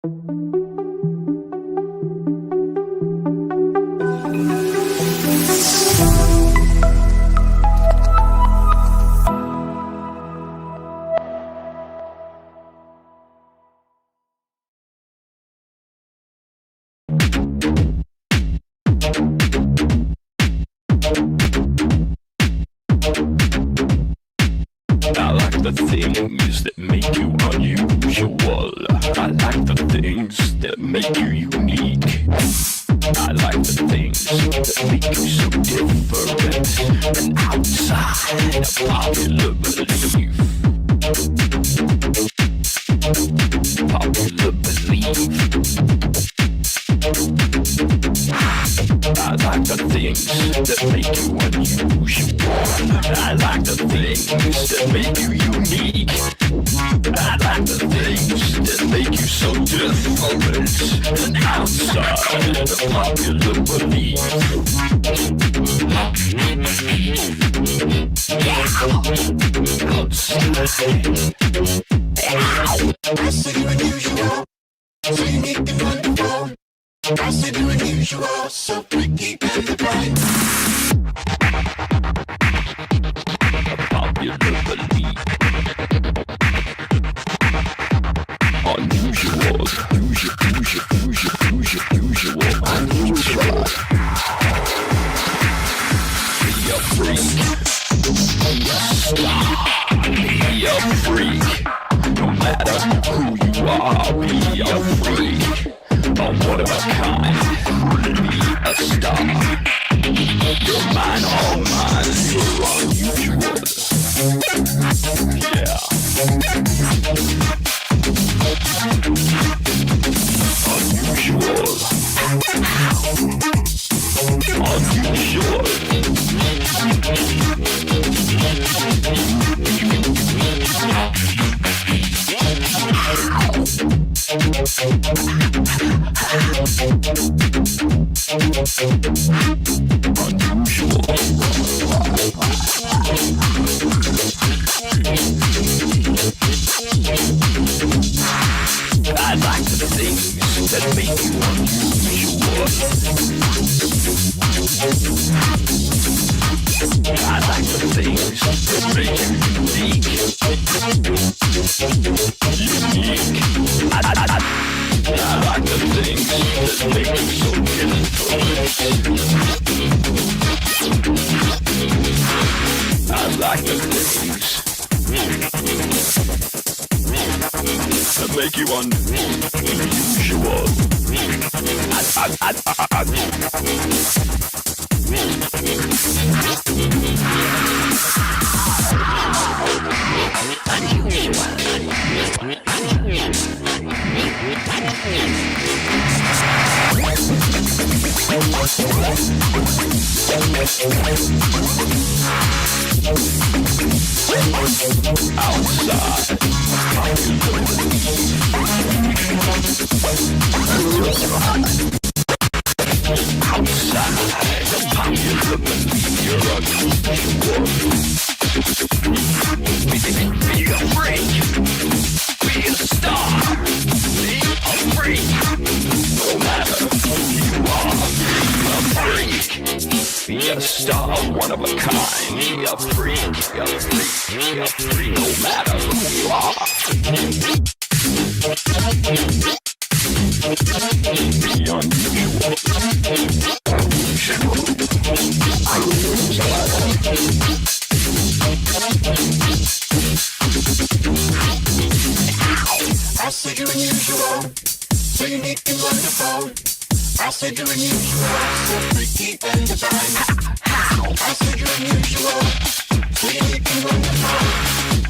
I like the things that make you unusual. I like the things that make you unique. I like the things that make you so different and outside of popular belief. Popular belief. I like the things that make you unusual. I like the things that make you unique. I like the things that make you so different and outside of popular belief. I said you're unusual, so unique and wonderful. I said you're unusual, so freaky and divine. Popular belief. Unusual. Unusual. Be a freak. Be a freak. No matter who you are, be a freak. One of a kind, be a star. You're mine, all mine, you're unusual. Yeah. Unusual. Unusual. I like the things that make you unusual. I like the things that make you unique. I like the things that make you so different. I like the things that make you unusual. Outside. Be a freak. Be a star. Be a freak. No matter who you are, be a freak. Be a star, one of a kind. Be a freak. Be a freak. Be a freak. No matter who you are. Be unusual. I said you're unusual, so unique and wonderful. I said you're unusual, so freaky and divine. I said you're unusual, so unique and wonderful.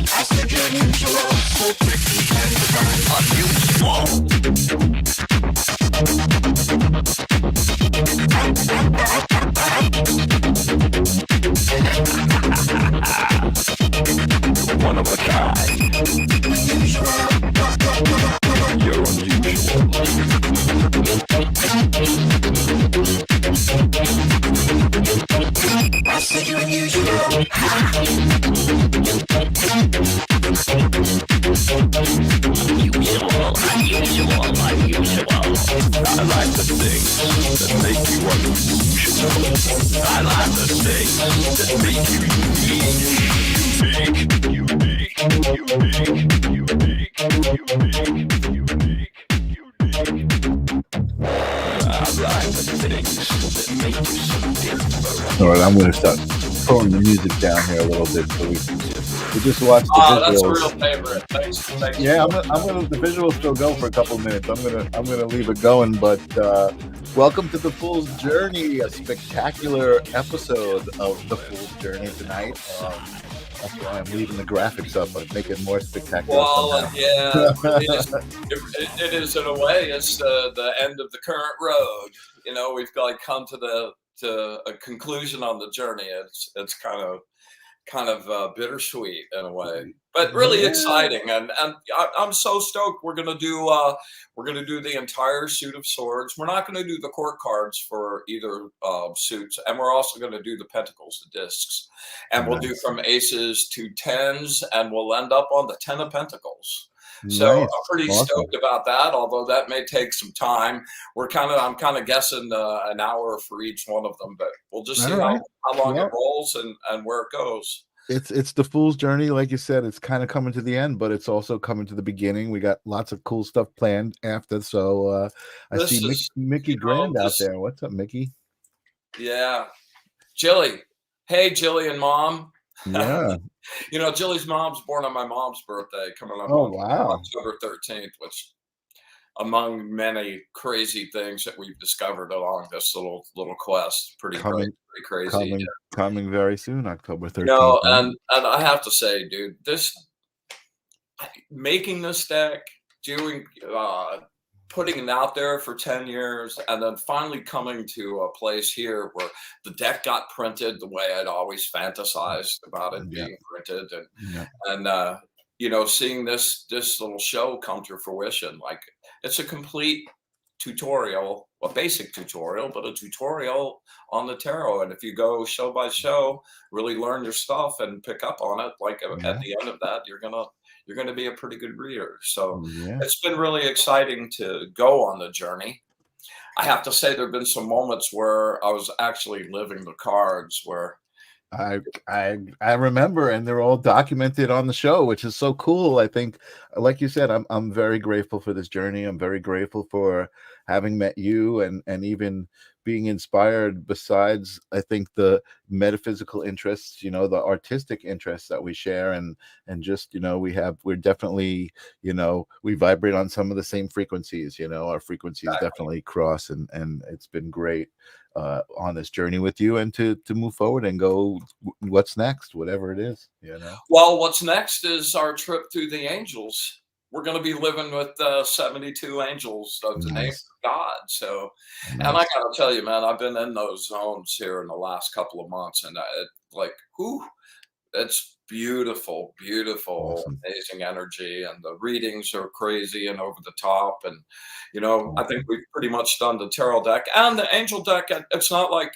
I said you're unusual, so freaky and divine. Unusual. One of a kind. You're unusual. I said you're unusual. Unusual. unusual. I like the things that make you unusual. I like the things that make you unique. I like the things that make you so different. All right, I'm going to start throwing the music down here a little bit so we just watch the Oh, visuals. that's a real favorite. Thanks. Yeah, I'm gonna. The visuals still go for a couple of minutes. I'm gonna leave it going. But welcome to the Fool's Journey, a spectacular episode of the Fool's Journey tonight. That's why I'm leaving the graphics up, but make it more spectacular. Well, yeah, it is in a way. It's the end of the current road. You know, we've like come to a conclusion on the journey. It's kind of bittersweet in a way, but really exciting. And I'm so stoked. We're gonna do the entire suit of swords. We're not gonna do the court cards for either suits, and we're also gonna do the pentacles, the discs, and we'll do from aces to tens, and we'll end up on the 10 of pentacles. So I'm pretty stoked about that, although that may take some time. I'm kind of guessing an hour for each one of them, but we'll just see how long it rolls and where it goes. It's the Fool's Journey, like you said. It's kind of coming to the end, but it's also coming to the beginning. We got lots of cool stuff planned after. So I see Mickey Grand out there. What's up, Mickey? Yeah, Jilly. Hey, Jilly and Mom. Yeah. You know, Jilly's mom's born on my mom's birthday, coming up on October 13th, which among many crazy things that we've discovered along this little quest, pretty crazy. Coming very soon, October 13th. You know, and I have to say, dude, making this deck, putting it out there for 10 years, and then finally coming to a place here where the deck got printed the way I'd always fantasized about it being printed, and you know, seeing this little show come to fruition. Like, it's a complete tutorial, a basic tutorial, but a tutorial on the tarot. And if you go show by show, really learn your stuff and pick up on it, like at the end of that, you're gonna be a pretty good reader. So it's been really exciting to go on the journey. I have to say, there have been some moments where I was actually living the cards, where I remember, and they're all documented on the show, which is so cool. I think, like you said, I'm very grateful for this journey. I'm very grateful for having met you and even being inspired, besides, I think, the metaphysical interests, you know, the artistic interests that we share, and just, you know, we're definitely, you know, we vibrate on some of the same frequencies. You know, our frequencies definitely cross, and it's been great on this journey with you, and to move forward and go what's next, whatever it is, you know. Well, what's next is our trip through the angels. We're going to be living with 72 angels of the name of God. So, and I got to tell you, man, I've been in those zones here in the last couple of months, and it's beautiful, awesome. Amazing energy, and the readings are crazy and over the top. And, you know, I think we've pretty much done the tarot deck and the angel deck. It's not like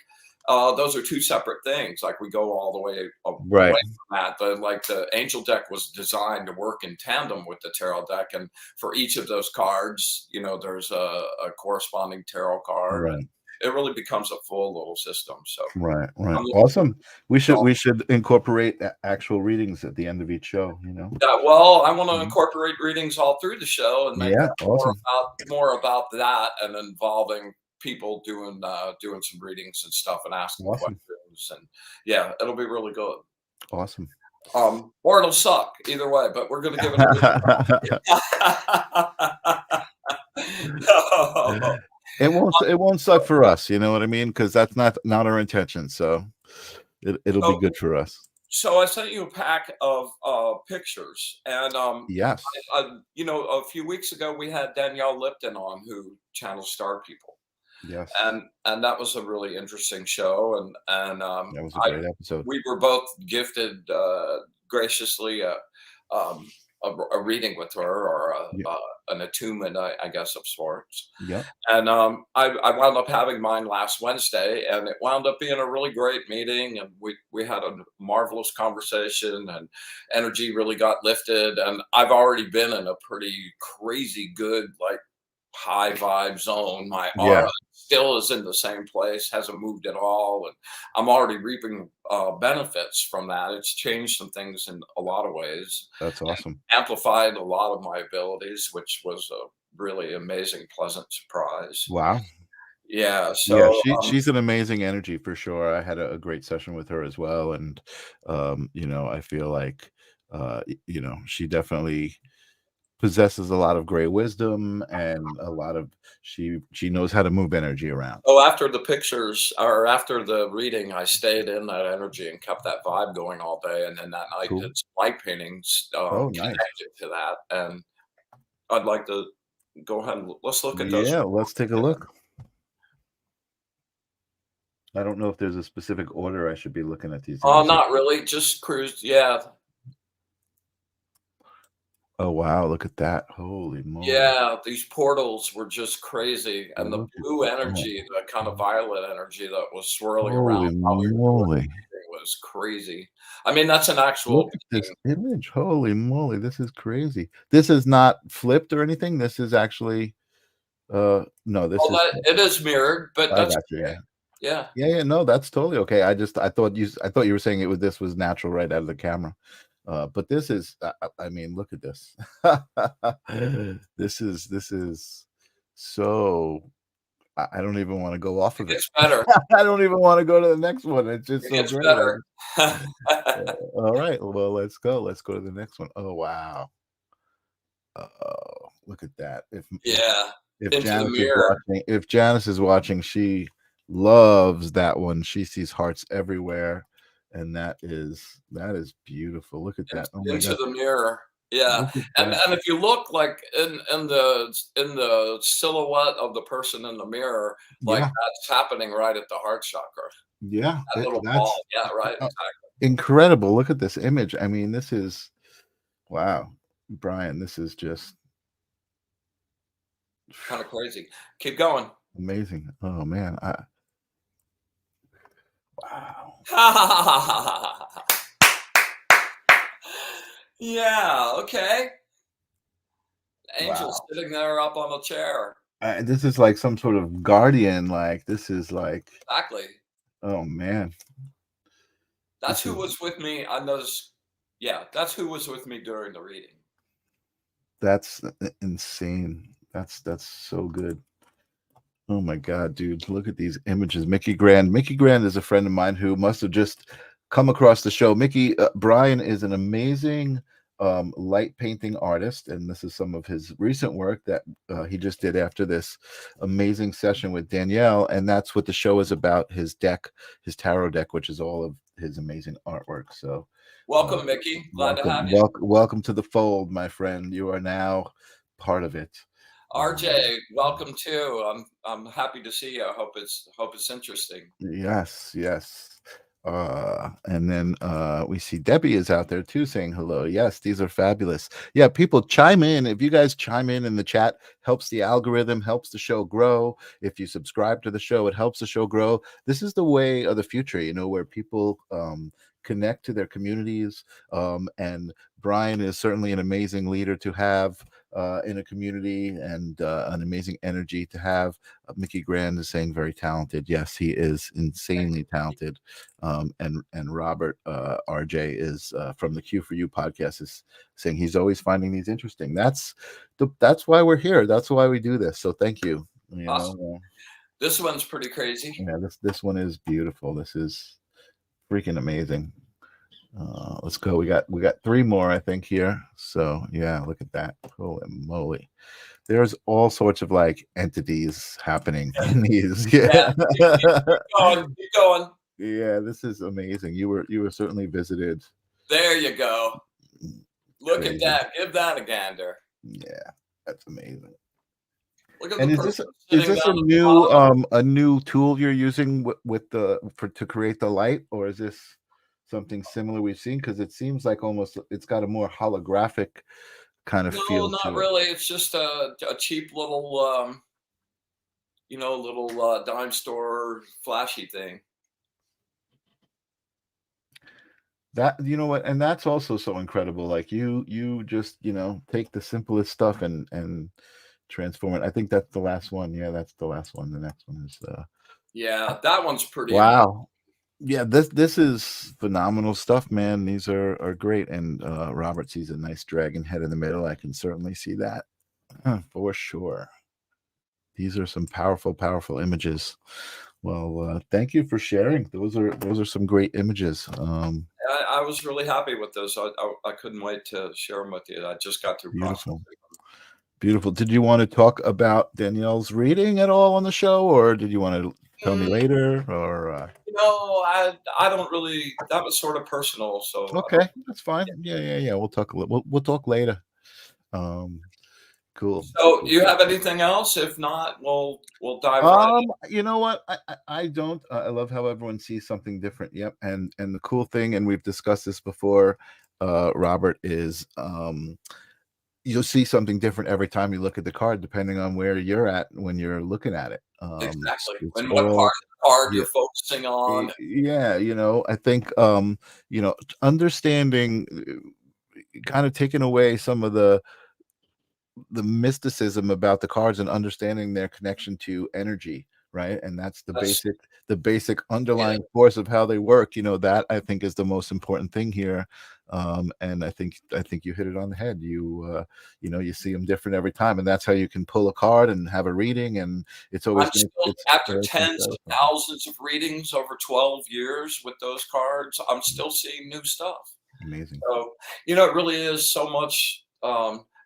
those are two separate things. Like, we go all the way away from that. The angel deck was designed to work in tandem with the tarot deck, and for each of those cards, you know, there's a corresponding tarot card. Right. It really becomes a full little system. So right. Awesome. We should incorporate actual readings at the end of each show, you know. Well, I want to incorporate readings all through the show and make more about that, and involving people doing some readings and stuff and asking questions, and it'll be really good. Awesome. Or it'll suck, either way, but we're going to give it a It won't suck for us, you know what I mean? Because that's not our intention. So it'll be good for us. So I sent you a pack of pictures, and yes, you know, a few weeks ago we had Danielle Lipton on, who channels Star People. Yes, and that was a really interesting show, and that was a great episode. We were both gifted graciously a reading with her, or an attunement, I guess, of sorts. Yeah. And I wound up having mine last Wednesday, and it wound up being a really great meeting, and we had a marvelous conversation, and energy really got lifted. And I've already been in a pretty crazy good, like, high vibe zone. My Yeah, aura still is in the same place, hasn't moved at all, and I'm already reaping benefits from that. It's changed some things in a lot of ways, that's awesome. amplified a lot of my abilities, which was a really amazing, pleasant surprise. Wow. Yeah, Yeah, so she's an amazing energy for sure. I had a great session with her as well, and I feel like she definitely possesses a lot of great wisdom and a lot of she knows how to move energy around. oh, after the pictures or after the reading, I stayed in that energy and kept that vibe going all day. And then that night Cool. did some light paintings Oh, nice. connected to that. And I'd like to go ahead and let's look at those. Yeah, let's take a look. I don't know if there's a specific order I should be looking at these Oh, images. not really. Just cruised. Yeah. Oh, wow, look at that. Holy moly. Yeah. These portals were just crazy. And the Look at blue that. energy, the kind of violet energy that was swirling around Holy while we were doing moly. it was crazy. I mean, that's an Look actual at this being. image. Holy moly, this is crazy. This is not flipped or anything. This is actually no, this Well, is it is mirrored, but I that's got you. Yeah. yeah. Yeah, yeah, no, that's totally okay. I thought you were saying this was natural right out of the camera. But this is I mean, look at this. This is so I don't even want to go off It of it. gets better. I don't even want to go to the next one. It's just It so gets great. better. All right, well, let's go. Let's go to the next one. Oh wow. Oh, look at that. Yeah, If into the Janice is mirror. watching, she loves that one. She sees hearts everywhere, and that is beautiful. Look at that. Oh my Into god. the mirror. Yeah, Look at and that. if you look, like, in the silhouette of the person in the mirror, like, Yeah. that's happening right at the heart chakra. Yeah. That little ball. That's Yeah, right, uh, exactly. incredible. Look at this image. I mean, this is wow. Bryan, this is just Kinda crazy. Keep going. amazing. Oh man. Wow. Yeah, okay. Angel Wow. sitting there up on a chair. This is like some sort of guardian. Like this is like, Exactly. oh man, That's this who is was with me on those yeah, that's who was with me during the reading. that's insane. That's so good. Oh my god, dude, look at these images. Mickey Grand. Mickey Grand is a friend of mine who must have just come across the show. Bryan is an amazing light painting artist, and this is some of his recent work that he just did after this amazing session with Danielle, and that's what the show is about. His deck, his tarot deck, which is all of his amazing artwork. So uh, Welcome, Mickey. Glad to have you. welcome to the fold, my friend. You are now part of it. RJ, welcome too. I'm happy to see you. I hope it's interesting. Yes, yes. And then we see Debbie is out there too saying hello. Yes, these are fabulous. Yeah, people chime in. If you guys chime in the chat, helps the algorithm, helps the show grow. If you subscribe to the show, it helps the show grow. This is the way of the future, where people connect to their communities. And Bryan is certainly an amazing leader to have in a community, and an amazing energy to have. Mickey Grand is saying very talented. Yes, he is insanely talented. And Robert RJ is from the Q for You podcast is saying he's always finding these interesting. That's why we're here. That's why we do this. So thank you. Awesome. This one's pretty crazy. Yeah, this one is beautiful. This is freaking amazing. Let's go. We got 3 more, I think, here. So yeah, look at that. Holy moly. There's all sorts of like entities happening in these. Yeah. Keep going. Keep going. Yeah, this is amazing. You were certainly visited. There you go. Look Crazy. at that. Give that a gander. Yeah, that's amazing. Look at And the is person this sitting a down at the new bottom. a new tool you're using to create the light, or is this something similar we've seen? Because it seems like almost it's got a more holographic kind of No, feel not to it. really. It's just a cheap little dime store flashy thing. That what, and that's also so incredible. Like you just take the simplest stuff and Transformative. I think that's the last one. Yeah, that's the last one. The next one is Yeah, that one's pretty amazing. wow. Yeah, this is phenomenal stuff, man. These are great. And Robert sees a nice dragon head in the middle. I can certainly see that for sure. These are some powerful, powerful images. Well, thank you for sharing. Those are some great images. I was really happy with those. I couldn't wait to share them with you. I just got through processing. Beautiful. Beautiful. Did you want to talk about Danielle's reading at all on the show, or did you want to tell me later? Or I don't really. That was sort of personal. So okay, that's fine. Yeah. We'll talk a little. We'll talk later. Cool. So, do you have anything else? If not, we'll dive right in. You know what? I don't. I love how everyone sees something different. Yep. And the cool thing, and we've discussed this before, Robert, is you'll see something different every time you look at the card, depending on where you're at when you're looking at it. Exactly. It's And what part all, of the card yeah, you're focusing on. yeah. I think understanding, kind of taking away some of the mysticism about the cards and understanding their connection to energy, right? And that's the That's, basic yeah, underlying force of how they work. That I think is the most important thing here. And I think you hit it on the head. You see them different every time, and that's how you can pull a card and have a reading. And it's always I'm still, after tens of thousands of readings over 12 years with those cards, I'm still seeing new stuff. Amazing. So, it really is so much.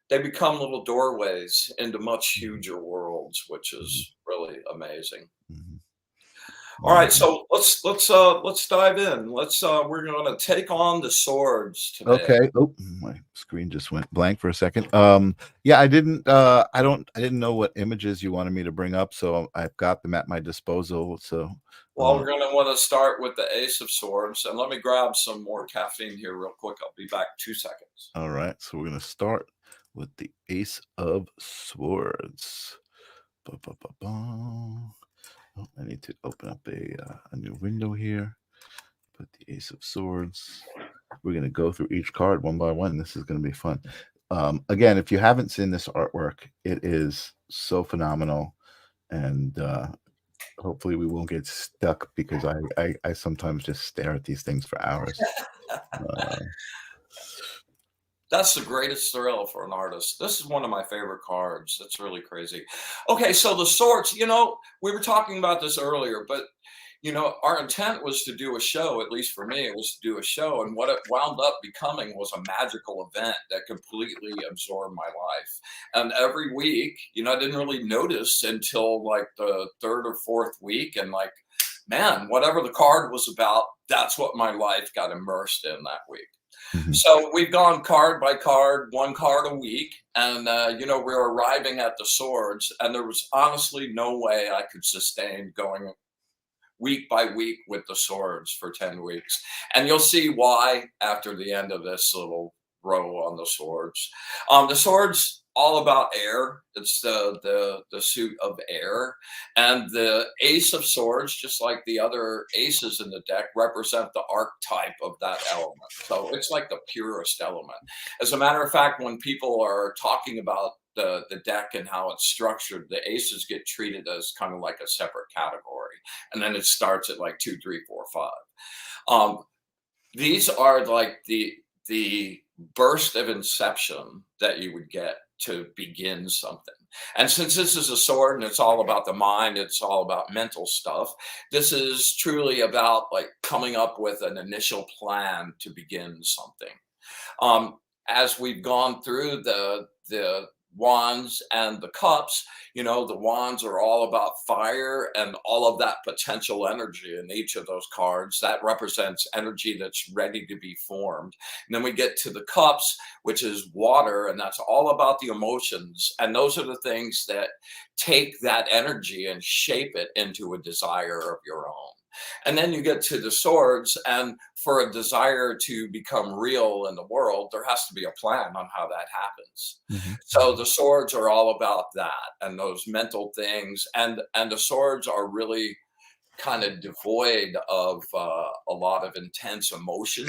They become little doorways into much huger worlds, which is really amazing. All right, so let's dive in. We're going to take on the swords today. Okay. Oh, my screen just went blank for a second. Yeah, I didn't know what images you wanted me to bring up, so I've got them at my disposal. So well, we're going to want to start with the Ace of Swords, and let me grab some more caffeine here real quick. I'll be back 2 seconds. All right, so we're going to start with the Ace of Swords. Oh, I need to open up a new window here. Put the Ace of Swords. We're going to go through each card one by one. This is going to be fun. Again, if you haven't seen this artwork, it is so phenomenal. And hopefully we won't get stuck, because I sometimes just stare at these things for hours. That's the greatest thrill for an artist. This is one of my favorite cards. It's really crazy. Okay, so the swords, we were talking about this earlier, but our intent was to do a show. At least for me, it was to do a show, and what it wound up becoming was a magical event that completely absorbed my life. And every week, I didn't really notice until like the third or fourth week, and like, man, whatever the card was about, that's what my life got immersed in that week. So we've gone card by card, one card a week, and we're arriving at the swords, and there was honestly no way I could sustain going week by week with the swords for 10 weeks. And you'll see why after the end of this little row on the swords. The swords, all about air. It's the suit of air. And the Ace of Swords, just like the other aces in the deck, represent the archetype of that element. So it's like the purest element. As a matter of fact, when people are talking about the deck and how it's structured, the aces get treated as kind of like a separate category. And then it starts at like 2, 3, 4, 5. These are like the burst of inception that you would get to begin something. And since this is a sword and it's all about the mind, it's all about mental stuff, this is truly about like coming up with an initial plan to begin something. As we've gone through the wands and the cups, the wands are all about fire and all of that potential energy in each of those cards. That represents energy that's ready to be formed. And then we get to the cups, which is water, and that's all about the emotions. And those are the things that take that energy and shape it into a desire of your own. And then you get to the swords, and for a desire to become real in the world, there has to be a plan on how that happens. So the swords are all about that and those mental things. And the swords are really kind of devoid of a lot of intense emotion,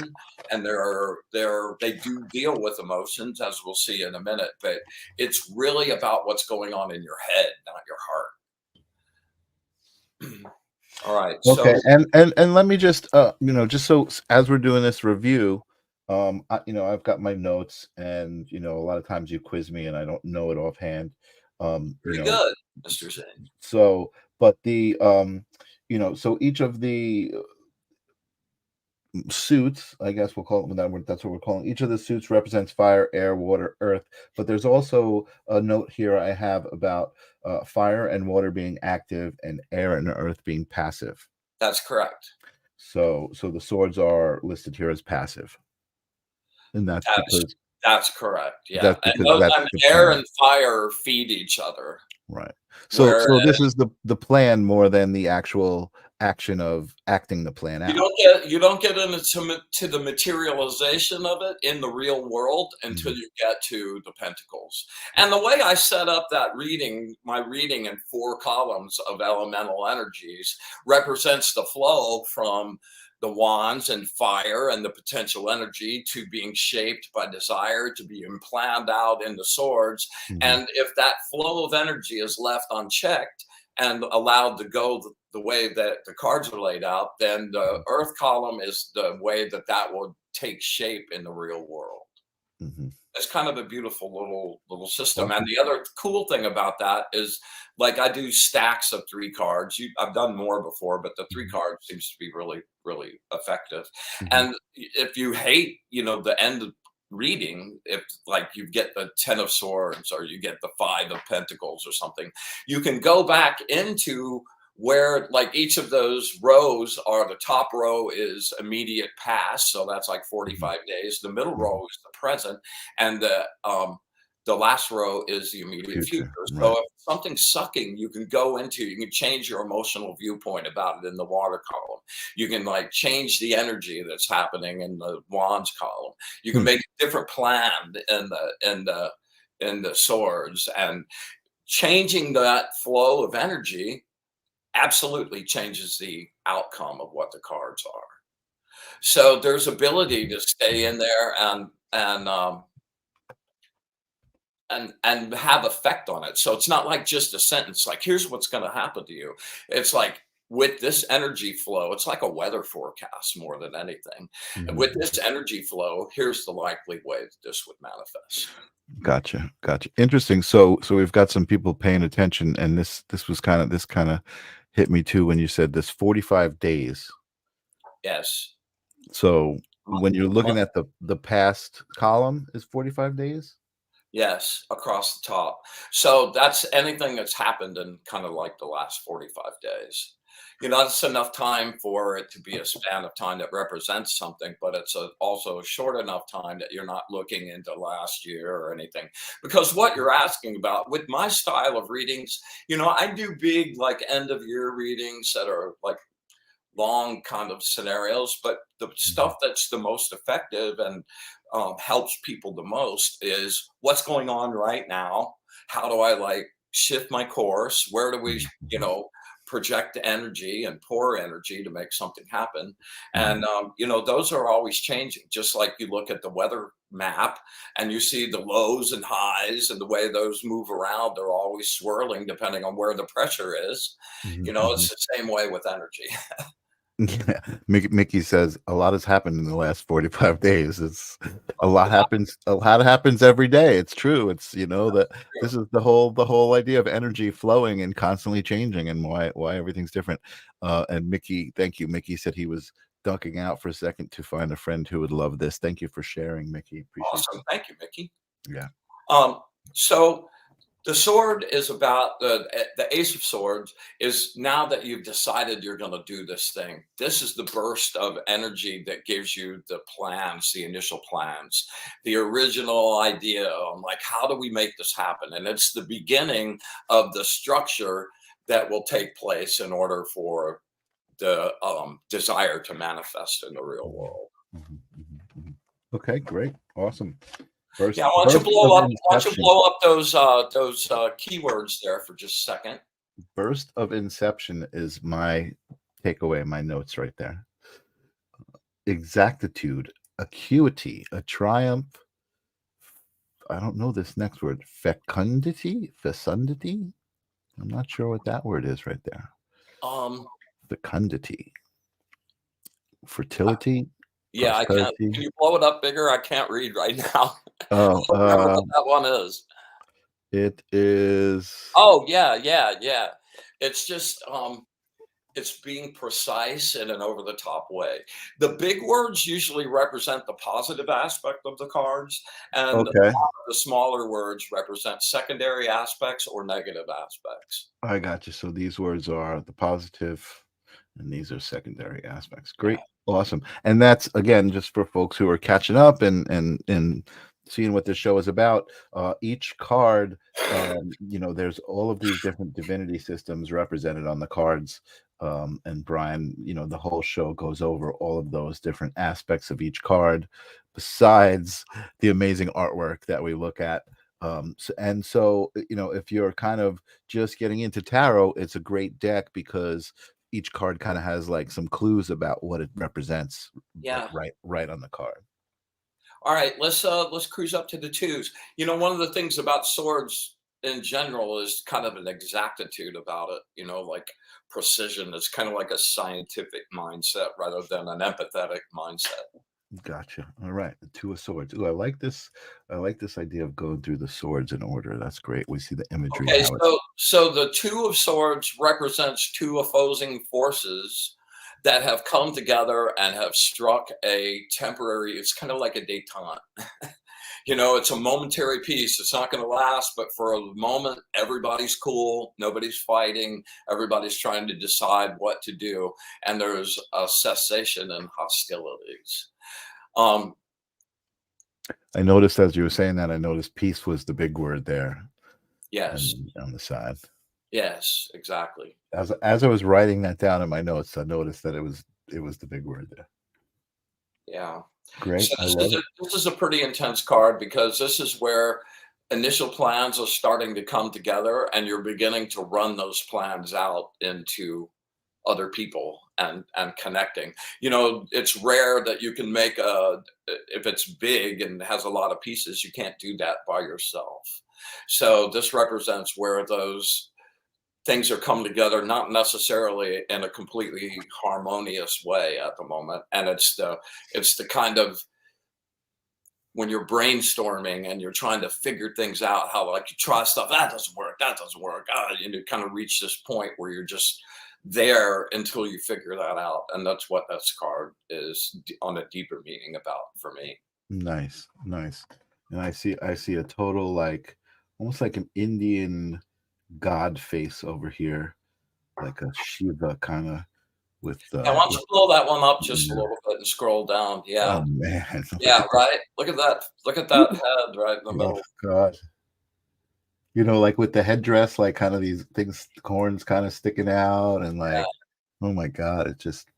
and they do deal with emotions, as we'll see in a minute, but it's really about what's going on in your head, not your heart. All right, Okay, so and let me just just so as we're doing this review, I've got my notes, and a lot of times you quiz me and I don't know it offhand. pretty good, Mr. Zinn. So but the so each of the suits, I guess we'll call it that's what we're calling each of the suits, represents fire, air, water, earth. But there's also a note here I have about fire and water being active and air and earth being passive. That's correct. So the swords are listed here as passive, and That's correct. Yeah, that's because that's and the air plan, and fire feed each other. right? Where So this is the plan more than the actual action of acting the plan you out. don't get into to the materialization of it in the real world until you get to the Pentacles. And the way I set up that reading, my reading in 4 columns of elemental energies, represents the flow from the wands and fire and the potential energy to being shaped by desire to being planned out in the swords. And if that flow of energy is left unchecked and allowed to go the way that the cards are laid out, then the earth column is the way that will take shape in the real world. It's kind of a beautiful little system. And the other cool thing about that is, like, I do stacks of 3 cards. I've done more before, but the 3 cards seems to be really, really effective. And if you hate, the end of reading, if like you get the 10 of Swords or you get the 5 of Pentacles or something, you can go back into where, like, each of those rows are, the top row is immediate past, so that's like 45 days. The middle row is the present, and the last row is the immediate future. Right. So if something's sucking, you can change your emotional viewpoint about it in the water column. You can, like, change the energy that's happening in the wands column. You can make a different plan in the swords, and changing that flow of energy absolutely changes the outcome of what the cards are. So there's ability to stay in there and have effect on it. So it's not like just a sentence like, here's what's going to happen to you. It's like, with this energy flow, it's like a weather forecast more than anything. And with this energy flow, here's the likely way that this would manifest. Gotcha. Interesting. So we've got some people paying attention, and this kind of hit me too when you said this 45 days. Yes. So when you're looking at the past column is 45 days? Yes, across the top. So that's anything that's happened in kind of like the last 45 days. That's enough time for it to be a span of time that represents something, but it's also a short enough time that you're not looking into last year or anything. Because what you're asking about with my style of readings, I do big, like, end of year readings that are like long kind of scenarios, but the stuff that's the most effective and helps people the most is what's going on right now. How do I, like, shift my course? Where do we, project energy and pour energy to make something happen? And, those are always changing. Just like you look at the weather map and you see the lows and highs and the way those move around, they're always swirling depending on where the pressure is. It's the same way with energy. Yeah. Mickey says a lot has happened in the last 45 days. It's a lot happens every day. It's true. It's that this is the whole idea of energy flowing and constantly changing, and why everything's different. And Mickey, thank you. Mickey said he was ducking out for a second to find a friend who would love this. Thank you for sharing, Mickey. Appreciate Awesome. Thank you, Mickey. Yeah. So the sword is about the Ace of Swords is, now that you've decided you're going to do this thing, this is the burst of energy that gives you the plans, the initial plans, the original idea on, like, how do we make this happen? And it's the beginning of the structure that will take place in order for the desire to manifest in the real world. Okay, great. Awesome. Why don't you blow up those keywords there for just a second? Burst of Inception is my take away my notes right there. Exactitude, acuity, a triumph. I don't know this next word. Fecundity? I'm not sure what that word is right there. Fecundity. Fertility. Yeah, I can't. Prosperity. Can you blow it up bigger? I can't read right now. Oh, I don't remember what that one is. it is. Oh, yeah. It's just it's being precise in an over-the-top way. The big words usually represent the positive aspect of the cards, and Okay. the smaller words represent secondary aspects or negative aspects. I got you. So these words are the positive, and these are secondary aspects. Great, awesome. And that's again just for folks who are catching up and seeing what this show is about. Each card, there's all of these different divinity systems represented on the cards. And Bryan, the whole show goes over all of those different aspects of each card, besides the amazing artwork that we look at. So if you're kind of just getting into tarot, it's a great deck because each card kind of has like some clues about what it represents. Yeah. Right on the card. All right, let's cruise up to the twos. One of the things about swords in general is kind of an exactitude about it, like precision. It's kind of like a scientific mindset rather than an empathetic mindset. Gotcha. All right, the Two of Swords. Ooh, I like this idea of going through the swords in order. That's great. We see the imagery. Okay, so the Two of Swords represents two opposing forces that have come together and have struck a temporary, it's kind of like a detente. It's a momentary peace. It's not going to last, but for a moment, everybody's cool. Nobody's fighting. Everybody's trying to decide what to do. And there's a cessation in hostilities. I noticed as you were saying that, I noticed peace was the big word there. Yes. On the side. Yes, exactly. As I was writing that down in my notes, I noticed that it was the big word there. Yeah. Great. So this is a pretty intense card because this is where initial plans are starting to come together and you're beginning to run those plans out into other people and connecting. It's rare that you can make if it's big and has a lot of pieces, you can't do that by yourself. So this represents where those things are coming together, not necessarily in a completely harmonious way at the moment. And it's the kind of, when you're brainstorming and you're trying to figure things out, how like you try stuff, that doesn't work. You kind of reach this point where you're just there until you figure that out. And that's what this card is on a deeper meaning about for me. Nice. And I see a total, like almost like an Indian god face over here, like a Shiva kind of with why don't you blow that one up just a little bit and scroll down? Yeah. Oh man. Yeah, right. Look at that head right in the middle. Oh god. Like with the headdress, like kind of these things, horns kind of sticking out, and like, oh my god, it's just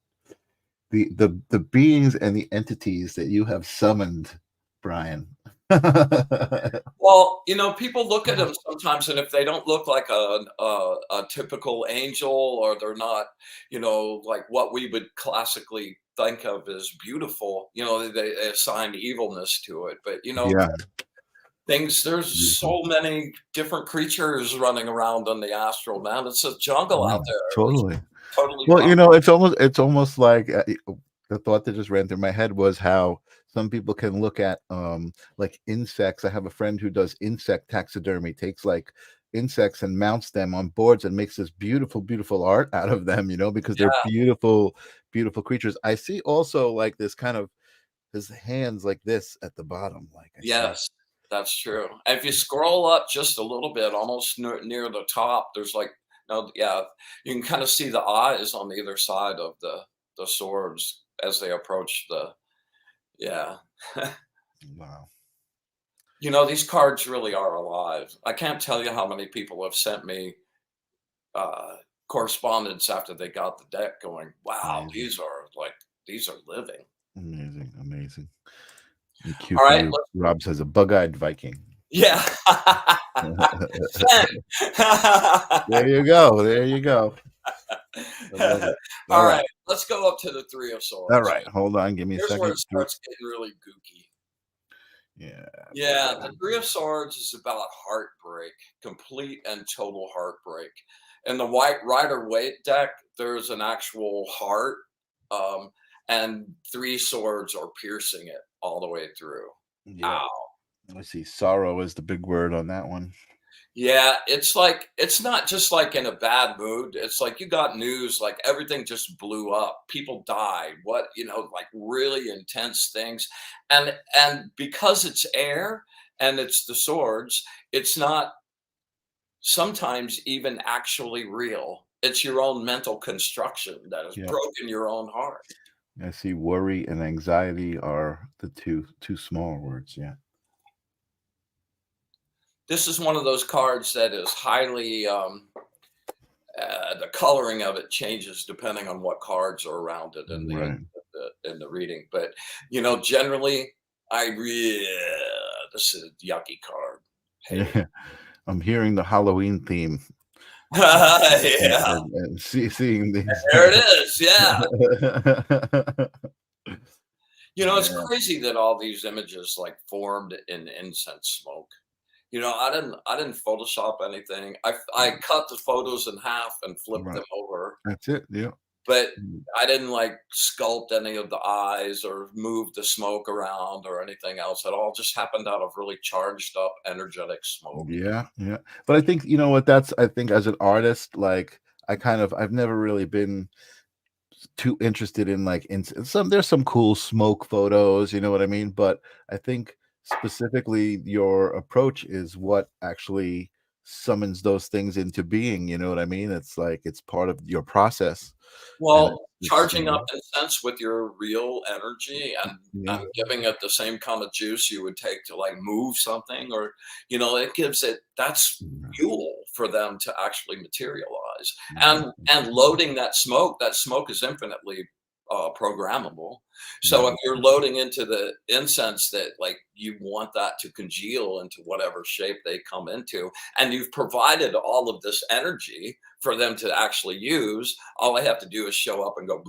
the beings and the entities that you have summoned, Bryan. Well, people look at them sometimes, and if they don't look like a typical angel, or they're not, like what we would classically think of as beautiful, they assign evilness to it. But there's so many different creatures running around in the astral, man. It's a jungle out there. Totally. Well, fun. It's almost like the thought that just ran through my head was how some people can look at like insects. I have a friend who does insect taxidermy, takes like insects and mounts them on boards and makes this beautiful art out of them, because they're beautiful creatures. I see also like this kind of his hands like this at the bottom, like yes, that's true. And if you scroll up just a little bit, almost near the top, there's like you can kind of see the eyes on either side of the swords as they approach the wow. These cards really are alive. I can't tell you how many people have sent me correspondence after they got the deck going, wow, these are living. Amazing. All right, Rob says a bug-eyed Viking. Yeah. There you go. I love it. All All right. right, let's go up to the Three of All Swords. right. Hold on. Give me a Here's where second. it starts getting really gooky. Yeah. Yeah, the Three of Swords is about heartbreak, complete and total heartbreak. In the White Rider-Waite deck, there's an actual heart, um, and three swords are piercing it all the way through. Yeah. Ow. Let's see. Sorrow is the big word on that one. Yeah, it's like it's not just like in a bad mood. It's like you got news, like everything just blew up. People died. What, like really intense things. And because it's air and it's the swords, it's not sometimes even actually real. It's your own mental construction that has Yeah. broken your own heart. I see worry and anxiety are the two small words. Yeah. This is one of those cards that is highly the coloring of it changes depending on what cards are around it in Right. the reading. But generally, this is a yucky card. Hate it. Yeah. I'm hearing the Halloween theme. Yeah, And seeing these. there it is. Yeah, it's Yeah. crazy that all these images like formed in incense smoke. I didn't Photoshop anything. I cut the photos in half and flipped Right. them over, That's it. Yeah. but I didn't like sculpt any of the eyes or move the smoke around or anything else. It all just happened out of really charged up, energetic smoke. Yeah. Yeah. But I think, I think as an artist, like I've never really been too interested in like there's some cool smoke photos, you know what I mean? But I think specifically your approach is what actually summons those things into being, you know what I mean? It's like it's part of your process. And Well, it's, charging up incense with your real energy and yeah. giving it the same kind of juice you would take to like move something, or it gives it that's fuel for them to actually materialize. And loading that smoke is infinitely programmable. So if you're loading into the incense that like you want that to congeal into whatever shape they come into, and you've provided all of this energy for them to actually use, all I have to do is show up and go,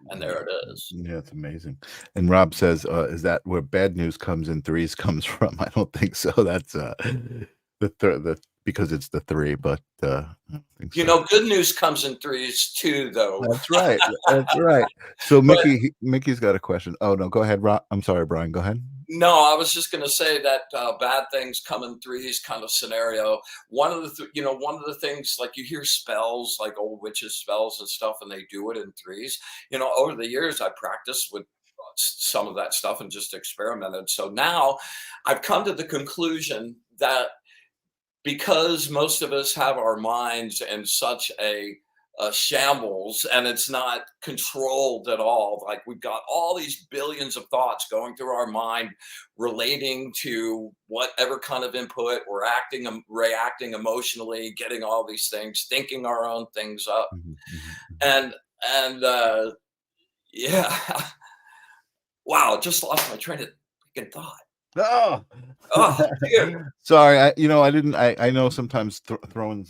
and there it is. Yeah, it's amazing. And Rob says, is that where bad news comes in threes comes from? I don't think so. That's the because it's the three, but I don't think so. Good news comes in threes too, though. That's right. That's right. So But Mickey's got a question. Oh no, go ahead, Rob. I'm sorry, Brian. Go ahead. no, I was just going to say that bad things come in threes kind of scenario. One of the things, like you hear spells, like old witches spells and stuff, and they do it in threes. Over the years, I practiced with some of that stuff and just experimented. So now I've come to the conclusion that because most of us have our minds in such a shambles, and it's not controlled at all. Like we've got all these billions of thoughts going through our mind relating to whatever kind of input we're reacting emotionally, getting all these things, thinking our own things up. And yeah, wow, just lost my train of freaking thought. Oh, dude. sorry. I know sometimes throwing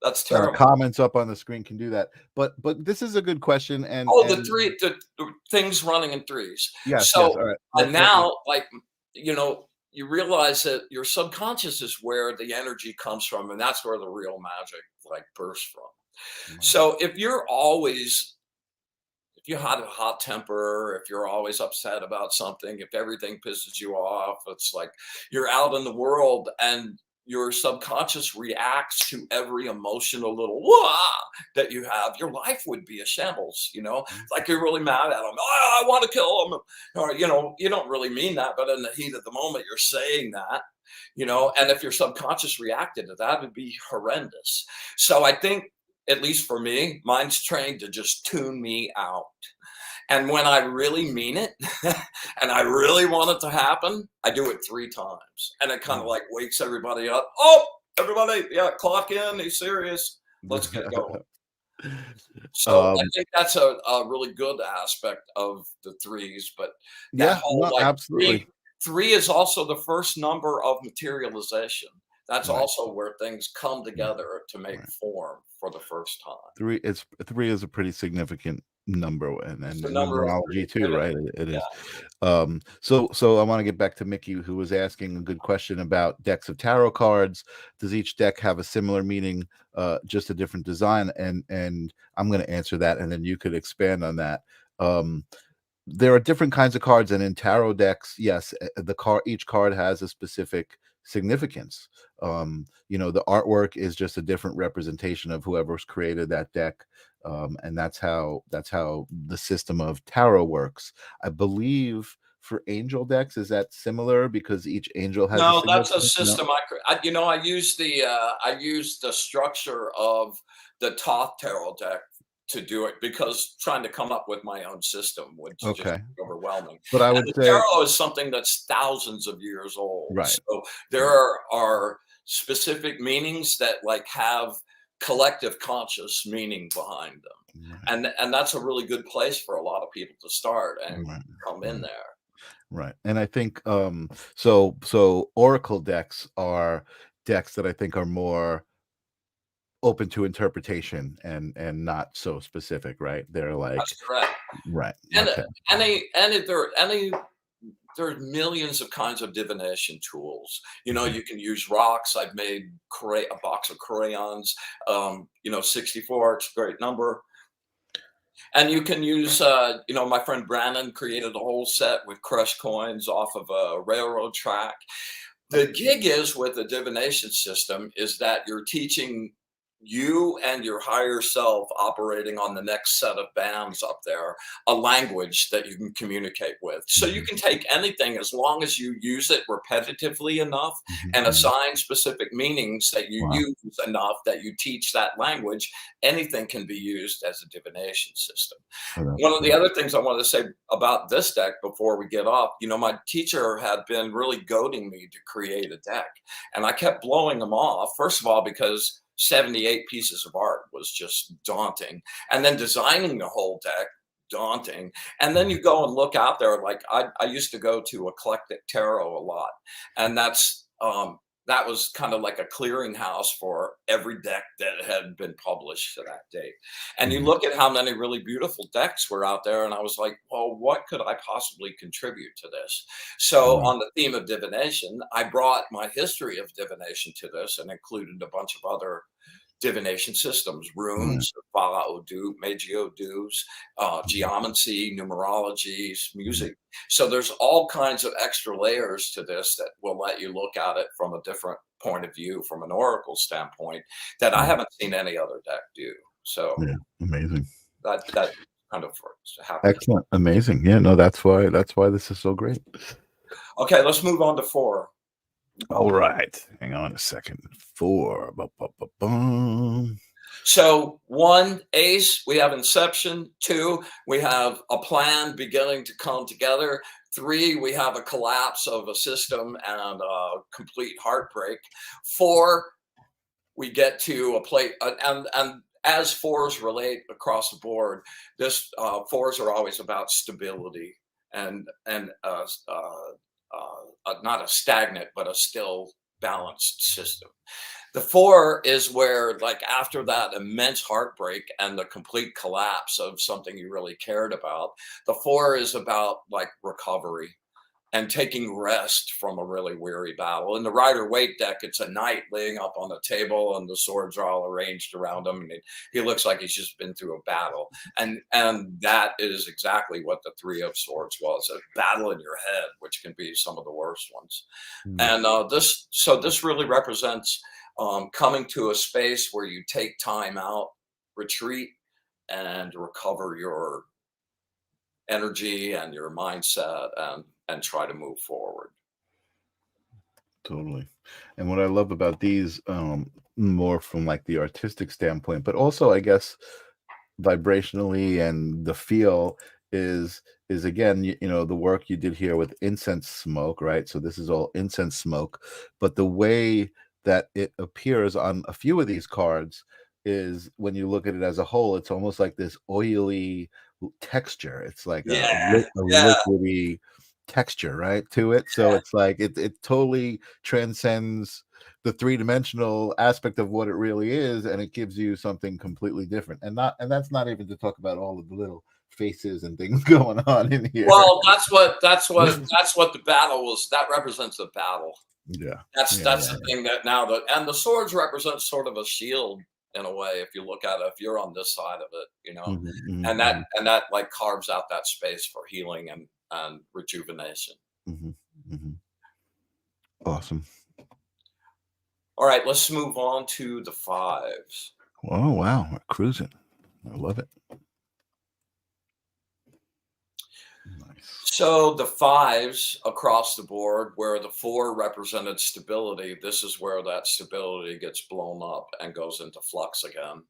that's terrible. comments up on the screen can do that, but this is a good question. And the things running in threes. Yes. So Yes, all right. and now, like you realize that your subconscious is where the energy comes from, and that's where the real magic like bursts from. So if you had a hot temper, if you're always upset about something, if everything pisses you off, it's like you're out in the world and your subconscious reacts to every emotional little wah that you have, your life would be a shambles, like you're really mad at them. Oh, I want to kill them. Or, you don't really mean that, but in the heat of the moment, you're saying that, and if your subconscious reacted to that, it'd be horrendous. So I think, at least for me, mine's trained to just tune me out. And when I really mean it and I really want it to happen, I do it 3 times. And it kind of like wakes everybody up. Oh, everybody, yeah, clock in. He's serious. Let's get going. So I think that's a really good aspect of the threes. But that whole, like, absolutely. Three is also the first number of materialization. That's Right. also where things come together to make Right. form for the first time. Three is a pretty significant number, It's and the in number of three. numerology too, right? It Yeah. is. So I want to get back to Mickey, who was asking a good question about decks of tarot cards. Does each deck have a similar meaning, just a different design? And I'm going to answer that, and then you could expand on that. Um, there are different kinds of cards, and in tarot decks, yes, each card has a specific significance. The artwork is just a different representation of whoever's created that deck. And that's how the system of tarot works. I believe for angel decks, is that similar because each angel has a No, that's a significance? No. system I use the structure of the Thoth tarot deck to do it because trying to come up with my own system would just Okay, be overwhelming. but I And would the say tarot is something that's thousands of years old. right, So there right, are specific meanings that like have collective conscious meaning behind them. right, And that's a really good place for a lot of people to start and right, come in right. there. Right. And I think so oracle decks are decks that I think are more open to interpretation and not so specific, right? They're like That's correct. right. And Okay. there's millions of kinds of divination tools. Mhm. You can use rocks. I've made a box of crayons. 64. It's a great number. And you can use, my friend Brandon created a whole set with crushed coins off of a railroad track. The gig is with the divination system is that you're teaching you and your higher self operating on the next set of bands up there a language that you can communicate with. So you Mhm. can take anything as long as you use it repetitively enough Mhm. and Mhm. assign specific meanings that you Wow. use enough that you teach that language. Anything can be used as a divination system. Oh, One of the that's other things I wanted to say about this deck before we get off, my teacher had been really goading me to create a deck, and I kept blowing them off. First of all, because 78 pieces of art was just daunting, and then designing the whole deck, daunting. And then mhm. you go and look out there. Like I used to go to Eclectic Tarot a lot, and that was kind of like a clearinghouse for every deck that had been published to that date. And you Mhm. look at how many really beautiful decks were out there, and I was like, well, what could I possibly contribute to this? So, Right. on the theme of divination, I brought my history of divination to this and included a bunch of other divination systems, Right. runes, Vala Odu, Meiji Odus, Mhm. geomancy, numerologies, Mhm. music. So there's all kinds of extra layers to this that will let you look at it from a different point of view, from an oracle standpoint, that I Right. haven't seen any other deck do. So Yeah. Amazing. that kind of happened. Excellent. Amazing. Yeah, no, that's why this is so great. Okay, let's move on to 4. All right. Hang on a second. 4. Ba-ba-ba-bum. So 1, ace, we have inception. 2, we have a plan beginning to come together. 3, we have a collapse of a system and a complete heartbreak. 4, we get to a plate, and as 4s relate across the board, this 4s are always about stability and not a stagnant but a still balanced system. The 4 is where, like, after that immense heartbreak and the complete collapse of something you really cared about, the 4 is about like recovery and taking rest from a really weary battle. In the Rider Waite deck, it's a knight laying up on the table and the swords are all arranged around him. And he looks like he's just been through a battle. And that is exactly what the 3 of Swords was, a battle in your head, which can be some of the worst ones. Mm. And this really represents coming to a space where you take time out, retreat, and recover your energy and your mindset and try to move forward. Totally. And what I love about these, more from like the artistic standpoint, but also I guess vibrationally and the feel is again, the work you did here with incense smoke, right? So this is all incense smoke, but the way that it appears on a few of these cards is when you look at it as a whole, it's almost like this oily texture. It's like Yeah, a yeah, liquidy texture, right, to it. So yeah. it's like it totally transcends the three-dimensional aspect of what it really is, and it gives you something completely different. And that's not even to talk about all of the little faces and things going on in here. Well, that's what the battle was. That represents the battle. Yeah. That's Yeah, the thing that now and the swords represent sort of a shield in a way. If you look at it, if you're on this side of it, you know, and that like carves out that space for healing and rejuvenation. Awesome. All right, let's move on to the fives. Oh wow, we're cruising. I love it. Nice. So the fives across the board, where the four represented stability, this is where that stability gets blown up and goes into flux again.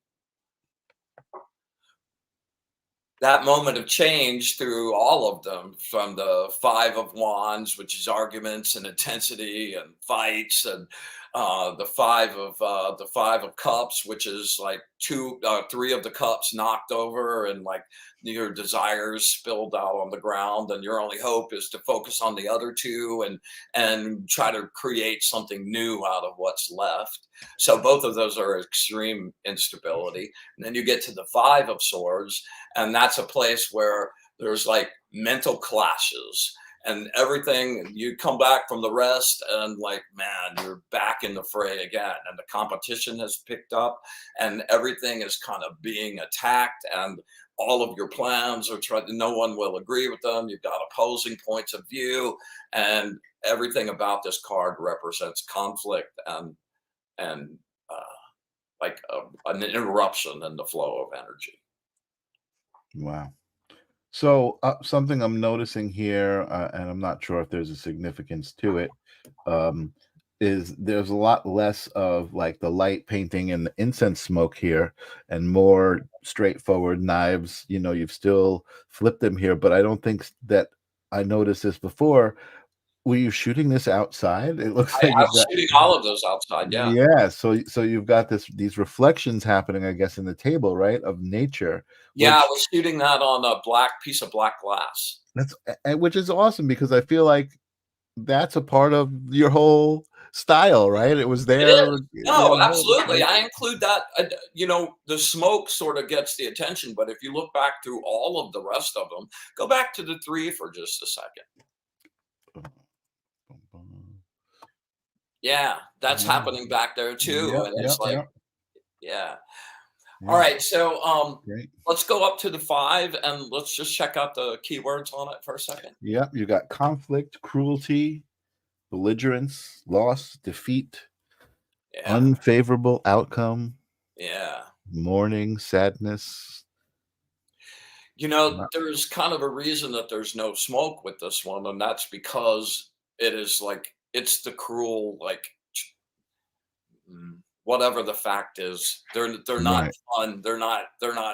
That moment of change through all of them, from the Five of Wands, which is arguments and intensity and fights, and the Five of Cups, which is like three of the cups knocked over and like your desires spilled out on the ground, and your only hope is to focus on the other two and try to create something new out of what's left. So both of those are extreme instability. And then you get to the Five of Swords, and that's a place where there's like mental clashes and everything. You come back from the rest and like, man, you're back in the fray again, and the competition has picked up and everything is kind of being attacked, and all of your plans are no one will agree with them. You've got opposing points of view, and everything about this card represents conflict and like an interruption in the flow of energy. Wow. So something I'm noticing here, and I'm not sure if there's a significance to it, is there's a lot less of like the light painting and the incense smoke here, and more straightforward knives. You know, you've still flipped them here, but I don't think that I noticed this before. Were you shooting this outside? It looks like I was shooting all of those outside. Yeah. Yeah. So you've got these reflections happening, I guess, in the table, right, of nature. Yeah, I was shooting that on a piece of black glass. Which is awesome, because I feel like that's a part of your whole style, right? It was there. No, absolutely. I include that. You know, the smoke sort of gets the attention, but if you look back through all of the rest of them, go back to the three for just a second. Yeah, that's happening back there too. And it's like, yeah. All right, so let's go up to the five and let's just check out the keywords on it for a second. Yep, you got conflict, cruelty, belligerence, loss, defeat, unfavorable outcome, mourning, sadness. You know, there's kind of a reason that there's no smoke with this one, and that's because it is like, it's the cruel, like, whatever the fact is, they're not fun, they're not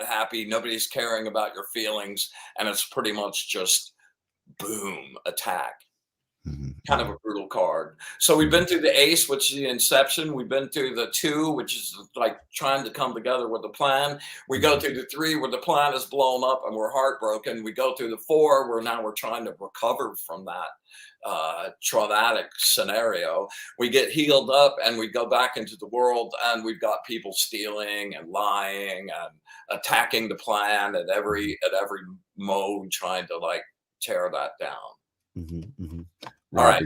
happy, nobody's caring about your feelings, and it's pretty much just boom, attack. Kind of a brutal card. So we've been through the ace, which is the inception. We've been through the two, which is like trying to come together with a plan. We go through the three, where the plan is blown up and we're heartbroken. We go through the four, where now we're trying to recover from that traumatic scenario. We get healed up and we go back into the world, and we've got people stealing and lying and attacking the plan at every mode, trying to like tear that down. All right.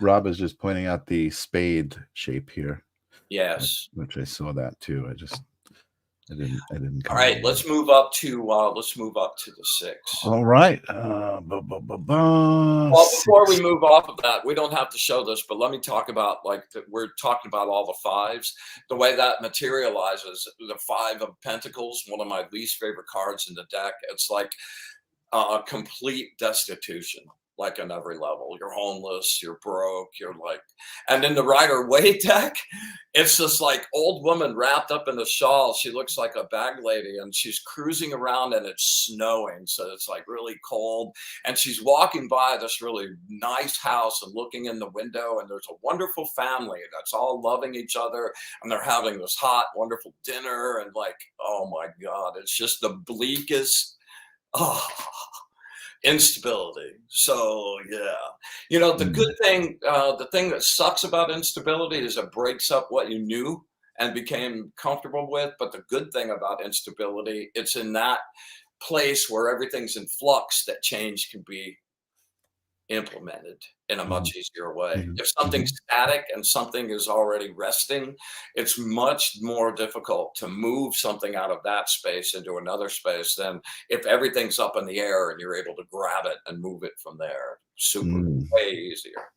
Rob is just pointing out the spade shape here. Yes. Which I saw that too. I didn't. All right, let's move up to the six. All right. Well, before we move off of that, we don't have to show this, but let me talk about we're talking about all the fives. The way that materializes, the Five of Pentacles, one of my least favorite cards in the deck. It's like a complete destitution. Like on every level, you're homeless, you're broke, you're like, and in the Rider-Waite deck, it's this like old woman wrapped up in a shawl. She looks like a bag lady, and she's cruising around, and it's snowing, so it's like really cold, and she's walking by this really nice house and looking in the window, and there's a wonderful family that's all loving each other, and they're having this hot, wonderful dinner, and like, oh my God, it's just the bleakest. instability. So yeah, you know, the good thing, the thing that sucks about instability is it breaks up what you knew and became comfortable with. But the good thing about instability, it's in that place where everything's in flux that change can be implemented in a Mhm, much easier way. mhm, If mhm. something's static and something is already resting, it's much more difficult to move something out of that space into another space than if everything's up in the air and you're able to grab it and move it from there. Super, Mm. way easier.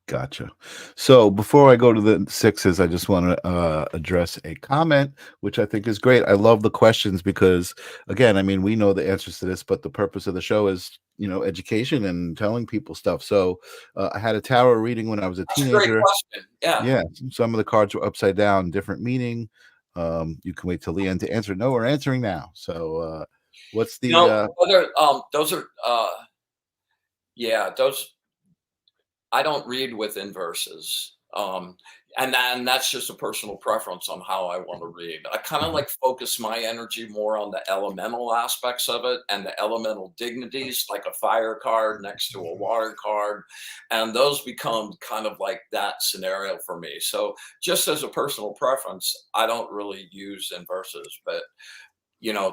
Gotcha. So before I go to the sixes, I just want to address a comment, which I think is great. I love the questions because, again, I mean, we know the answers to this, but the purpose of the show is, education and telling people stuff. So I had a tarot reading when I was a That's a great teenager. question. Yeah. Yeah, some of the cards were upside down, different meaning. You can wait till the end to answer. No, we're answering now. So what's the No, those are, yeah, those I don't read with inverses. And that's just a personal preference on how I want to read. I kind of Mhm. like focus my energy more on the elemental aspects of it and the elemental dignities, like a fire card next to a water card. And those become kind of like that scenario for me. So just as a personal preference, I don't really use inverses, but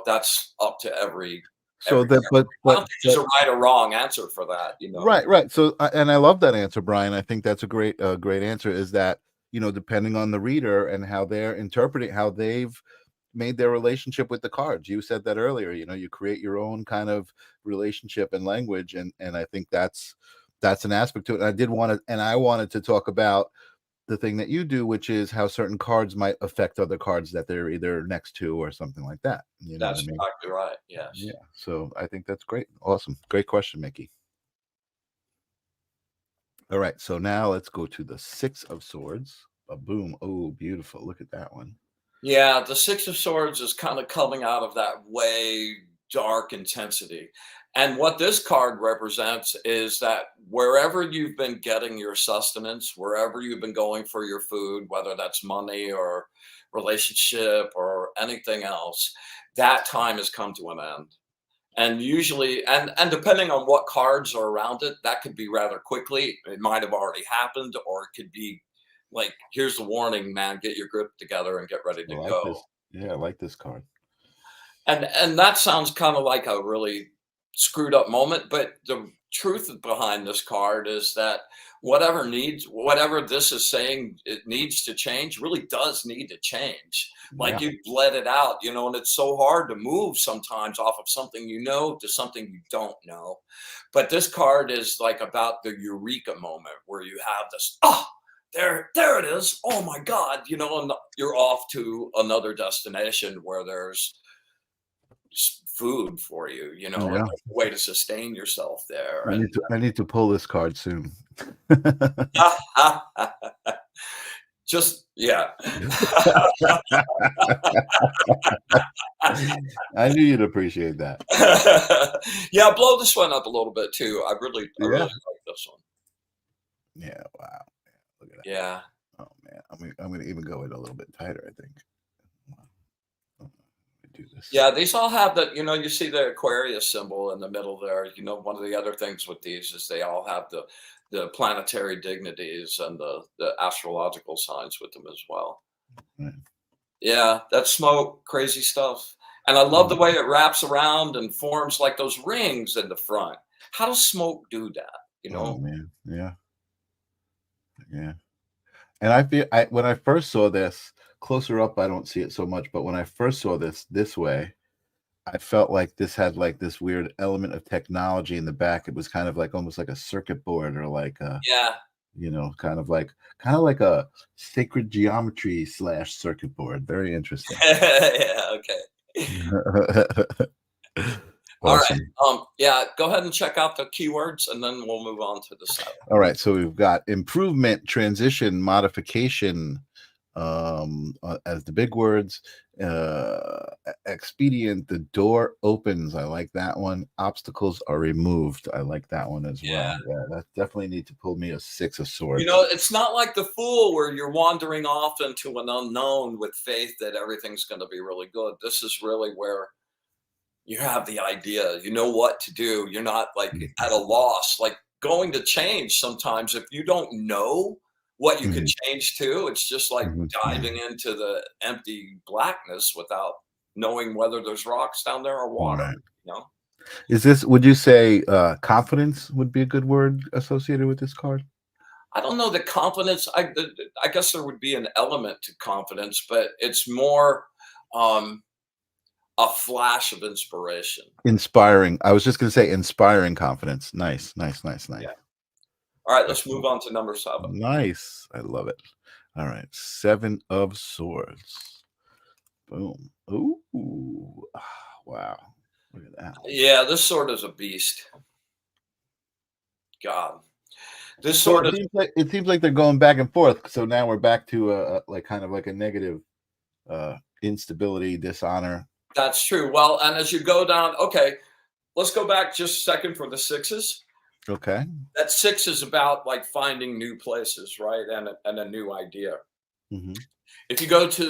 that's up to So every that, I don't think there's a right or wrong answer for that. right, right. So, and I love that answer, Brian. I think that's a great answer. Is that depending on the reader and how they're interpreting, how they've made their relationship with the cards. You said that earlier. You create your own kind of relationship and language, and I think that's an aspect to it. And I wanted to talk about the thing that you do, which is how certain cards might affect other cards that they're either next to or something like that. You know what I That's mean? exactly right. Yeah. Yes. So I think that's great. Awesome. Great question, Mickey. All right, so now let's go to the Six of Swords. Boom. Oh, beautiful. Look at that one. Yeah, the Six of Swords is kind of coming out of that way dark intensity. And what this card represents is that wherever you've been getting your sustenance, wherever you've been going for your food, whether that's money or relationship or anything else, that time has come to an end. And usually, and depending on what cards are around it, that could be rather quickly. It might have already happened, or it could be like, here's the warning, man, get your grip together and get ready I to like go. this. Yeah, I like this card. And that sounds kind of like a really screwed up moment, but the truth behind this card is that whatever this is saying it needs to change really does need to change. Like Yeah. you let it out, and it's so hard to move sometimes off of something to something you don't know. But this card is like about the eureka moment where you have this, there it is. Oh my God, and you're off to another destination where there's food for you, and Yeah. there's a way to sustain yourself there. I And need to I need to pull this card soon. just, yeah. I knew you'd appreciate that. Yeah, blow this one up a little bit too. I really Yeah. like this one. Yeah. Wow. Look at that. Yeah. Oh man. I'm gonna even go it a little bit tighter, I think. Wow. Let me do this. Yeah, these all have you see the Aquarius symbol in the middle there. One of the other things with these is they all have the planetary dignities and the astrological signs with them as well. Right. Yeah, that smoke, crazy stuff. And I love the way it wraps around and forms like those rings in the front. How does smoke do that? You Oh know? man. Yeah. Yeah. And I feel when I first saw this closer up, I don't see it so much, but when I first saw this way, I felt like this had like this weird element of technology in the back. It was kind of like almost like a circuit board or like a, Yeah. kind of like a sacred geometry / circuit board. Very interesting. Yeah, okay. All right. Awesome. Yeah, go ahead and check out the keywords and then we'll move on to the 7. All right, so we've got improvement, transition, modification, as the big words. Expedient, the door opens. I like that one. Obstacles are removed. I like that one as Yeah. well. Yeah, that definitely need to pull me a Six of Swords. It's not like the Fool where you're wandering off into an unknown with faith that everything's going to be really good. This is really where you have the idea, you know what to do. You're not like at a loss. Like going to change sometimes, if you don't know what you could Mhm, change to, it's just like mhm, diving mhm. into the empty blackness without knowing whether there's rocks down there or water, Right. you know? Is this, would you say, confidence would be a good word associated with this card? I don't know the confidence. I guess there would be an element to confidence, but it's more um, a flash of inspiration. Inspiring. I was just gonna say inspiring confidence. Nice, nice, nice, nice. Yeah. All right, let's move Excellent. on to number 7. Nice. I love it. All right. 7 of Swords. Boom. Ooh. Wow. Look at that. Yeah, this sword is a beast. God, this So sword is. it seems like they're going back and forth. So now we're back to like kind of like a negative instability, dishonor. That's true. Well, and as you go down, okay, let's go back just a second for the sixes. Okay. That 6 is about like finding new places, right, and a new idea. Hmm. If you go to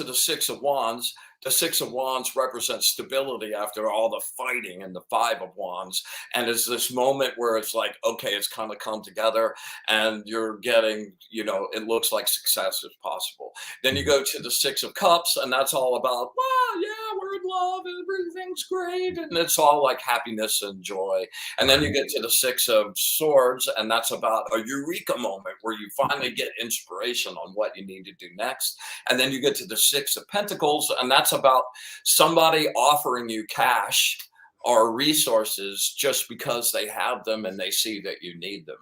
the 6 of Wands, the 6 of Wands represents stability after all the fighting, and the 5 of Wands, and it's this moment where it's like, okay, it's kind of come together, and you're getting, it looks like success is possible. Then you Hmm. go to the 6 of Cups, and that's all about, wow, yeah, we're in love, and everything's great, and it's all like happiness and joy. And then you Right. get to the 6 of Swords, and that's about a eureka moment where you finally get inspiration on what you need to do next. And then you get to the 6 of Pentacles, and that's about somebody offering you cash or resources just because they have them and they see that you need them.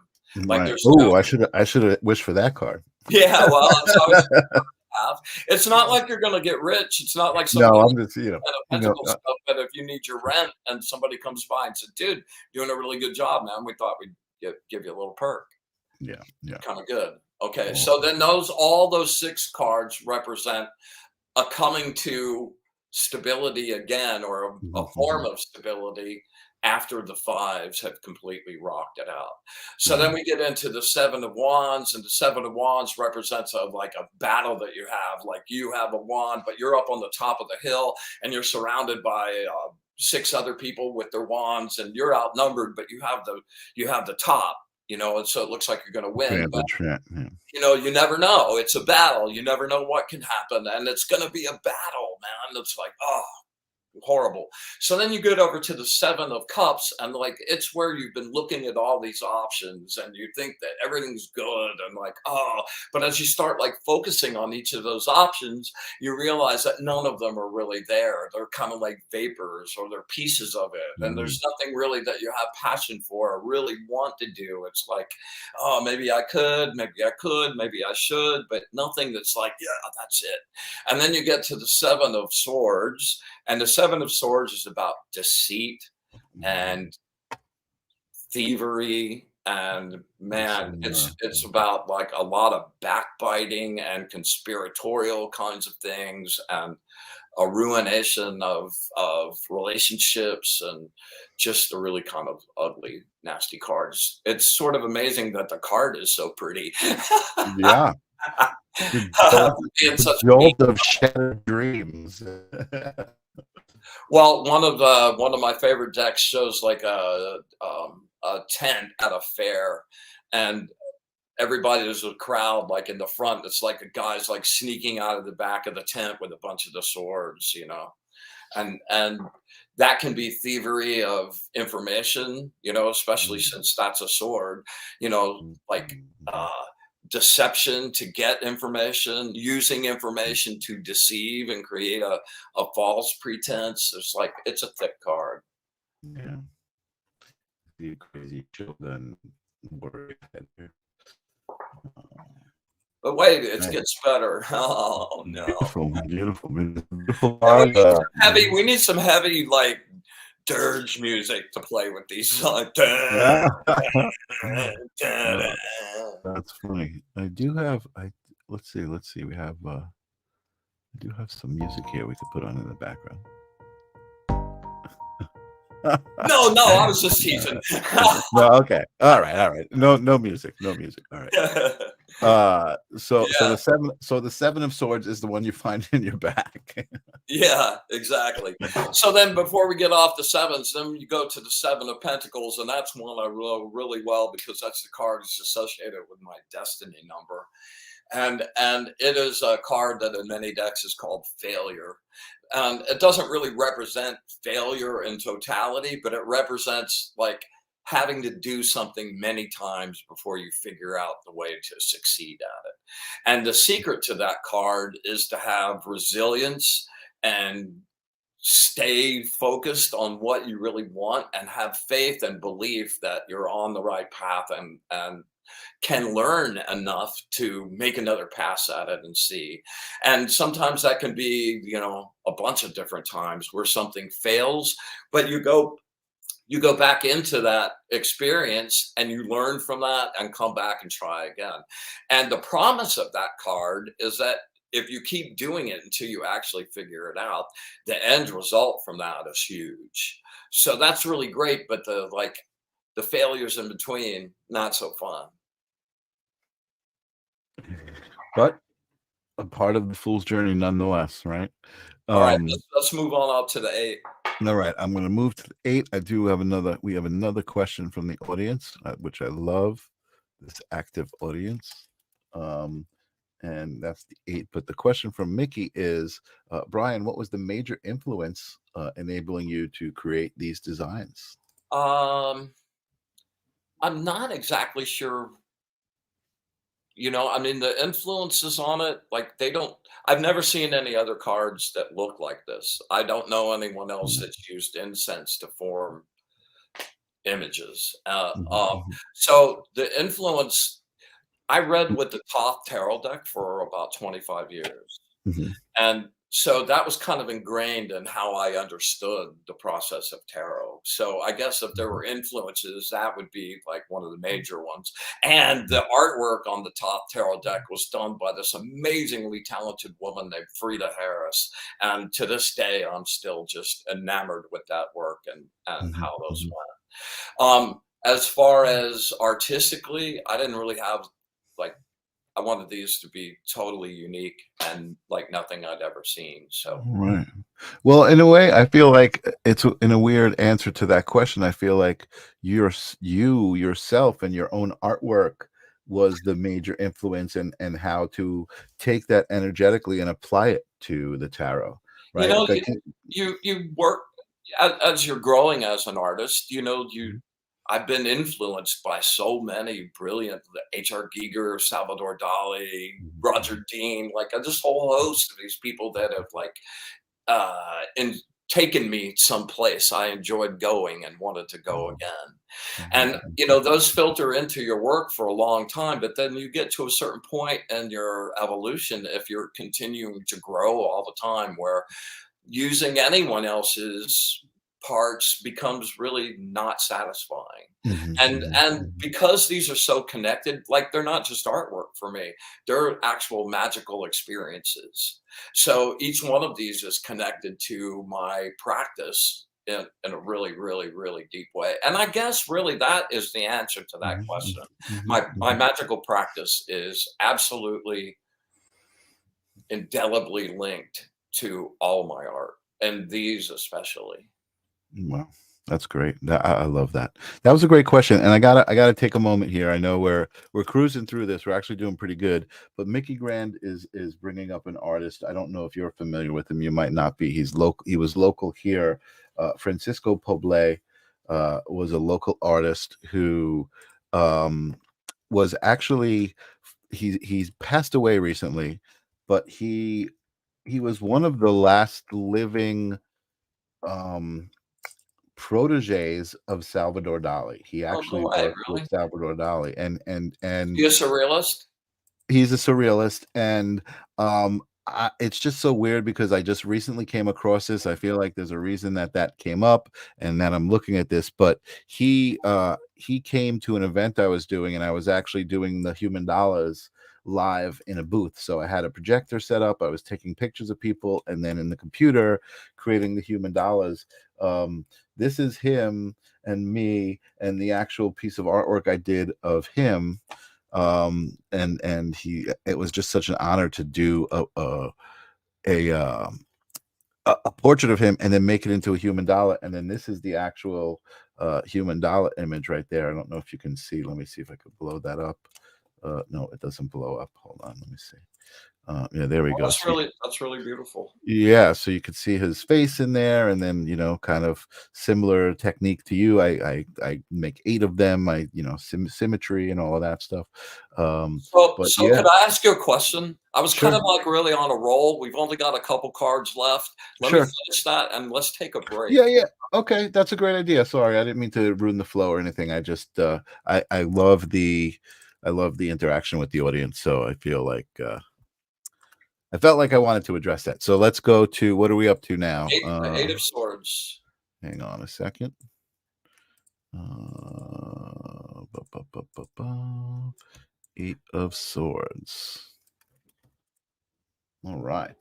Like Right. there's Oh, no, I should have wished for that card. yeah, well, it's always have. It's not like you're going to get rich. It's not like No, somebody I'm just kind of Pentacle stuff. But if you need your rent and somebody comes by and said, "Dude, doing a really good job, man. We thought we'd give you a little perk." yeah, yeah. Kind of good. Okay, Oh, so then all those 6 cards represent a coming to stability again, or a mhm, form mhm, of stability after the 5s have completely rocked it out. So then mhm. we get into the 7 of Wands, and the 7 of Wands represents like a battle that you have. Like you have a wand, but you're up on the top of the hill, and you're surrounded by 6 other people with their wands, and you're outnumbered, but you have the top. And so it looks like you're going to win, but Yeah. you never know. It's a battle. You never know what can happen. And it's going to be a battle, man. It's like, oh, horrible. So then you get over to the 7 of Cups, and like it's where you've been looking at all these options, and you think that everything's good, and like, oh, but as you start like focusing on each of those options, you realize that none of them are really there. They're kind of like vapors, or they're pieces of it, and Mhm. there's nothing really that you have passion for or really want to do. It's like, oh, maybe I could, maybe I should, but nothing that's like, yeah, that's it. And then you get to the 7 of Swords, and the 7 of Swords is about deceit Mhm. and thievery. And man, Similar. it's about like a lot of backbiting and conspiratorial kinds of things, and a ruination of relationships, and just a really kind of ugly, nasty cards. It's sort of amazing that the card is so pretty. Yeah. The For jolt, being the such a mean. jolt of shattered dreams. Well, one of my favorite decks shows like a tent at a fair, and everybody, there's a crowd like in the front. It's like a guy's like sneaking out of the back of the tent with a bunch of the swords, and that can be thievery of information, especially since that's a sword, like uh, deception to get information, using information to deceive and create a false pretense. It's a thick card. Yeah. You crazy children. Worry ahead here. But wait, it Right. gets better. Oh no. Beautiful, beautiful, beautiful And card. we need some heavy like dirge music to play with these. Yeah. Dun, Uh, that's funny. Let's see. I do have some music here we could put on in the background. No, I was just teasing. No, okay. All right. No music. All right. So Yeah. the 7 of Swords is the one you find in your back. Yeah, exactly. So then before we get off the sevens, then you go to the Seven of Pentacles, and that's one I know really well because that's the card that's associated with my destiny number. And it is a card that in many decks is called failure. And it doesn't really represent failure in totality, but it represents like having to do something many times before you figure out the way to succeed at it. And the secret to that card is to have resilience and stay focused on what you really want and have faith and belief that you're on the right path and can learn enough to make another pass at it and see. And sometimes that can be, a bunch of different times where something fails, but you go back into that experience and you learn from that and come back and try again. And the promise of that card is that if you keep doing it until you actually figure it out, the end result from that is huge. So that's really great, but the failures in between, not so fun. But a part of the fool's journey nonetheless, right? All right, let's move on up to the 8. All right, I'm going to move to the 8. We have another question from the audience, which I love, this active audience. And that's the 8. But the question from Mickey is, Bryan, what was the major influence enabling you to create these designs? I'm not exactly sure. The influences on it, I've never seen any other cards that look like this. I don't know anyone else that's used incense to form images. So the influence, I read with the Thoth Tarot deck for about 25 years. Mhm. And so that was kind of ingrained in how I understood the process of tarot. So I guess if there were influences, that would be like one of the major ones. And the artwork on the Thoth Tarot deck was done by this amazingly talented woman named Frida Harris. And to this day, I'm still just enamored with that work and how those went. As far as artistically, I didn't really have I wanted these to be totally unique and like nothing I'd ever seen. So, Right. Well, in a way, I feel like it's in a weird answer to that question. I feel like you yourself and your own artwork was the major influence and how to take that energetically and apply it to the tarot, you right? know, Like, you work as you're growing as an artist. I've been influenced by so many brilliant H.R. Giger, Salvador Dali, Roger Dean, this whole host of these people that have and taken me someplace I enjoyed going and wanted to go again. And those filter into your work for a long time, but then you get to a certain point in your evolution, if you're continuing to grow all the time, where using anyone else's parts becomes really not satisfying. And because these are so connected, they're not just artwork for me, they're actual magical experiences. So each one of these is connected to my practice in a really, really, really deep way. And I guess really that is the answer to that question. My magical practice is absolutely indelibly linked to all my art, and these especially. Well, that's great. I love that. That was a great question, and I gotta take a moment here. I know we're cruising through this. We're actually doing pretty good. But Mickey Grand is bringing up an artist. I don't know if you're familiar with him. You might not be. He's local. He was local here. Francisco Poble was a local artist who was actually he's passed away recently, but he was one of the last living proteges of Salvador Dali. He Oh, actually no way, worked with really? Salvador Dali, and You a surrealist? he's a surrealist. And it's just so weird because I just recently came across this. I feel like there's a reason that came up, and that I'm looking at this. But he came to an event I was doing, and I was actually doing the Human Dollars live in a booth. So I had a projector set up. I was taking pictures of people, and then in the computer creating the Human Dollars. This is him and me and the actual piece of artwork I did of him. And it was just such an honor to do a a portrait of him and then make it into a human dollar. And then this is the actual human dollar image right there. I don't know if you can see. Let me see if I could blow that up. No, it doesn't blow up. Hold on, let me see. Yeah, there we go. That's really beautiful. Yeah, so you could see his face in there, and then kind of similar technique to you. I make 8 of them. I symmetry and all of that stuff. But So yeah, could I ask you a question? I was kind sure, of like really on a roll. We've only got a couple cards left. Let me sure. finish that and let's take a break. Yeah, yeah. Okay, that's a great idea. Sorry, I didn't mean to ruin the flow or anything. I just I love the interaction with the audience, so I feel like I felt like I wanted to address that. So let's go to, what are we up to now? The Eight of Swords. Hang on a second. 8 of Swords. All right.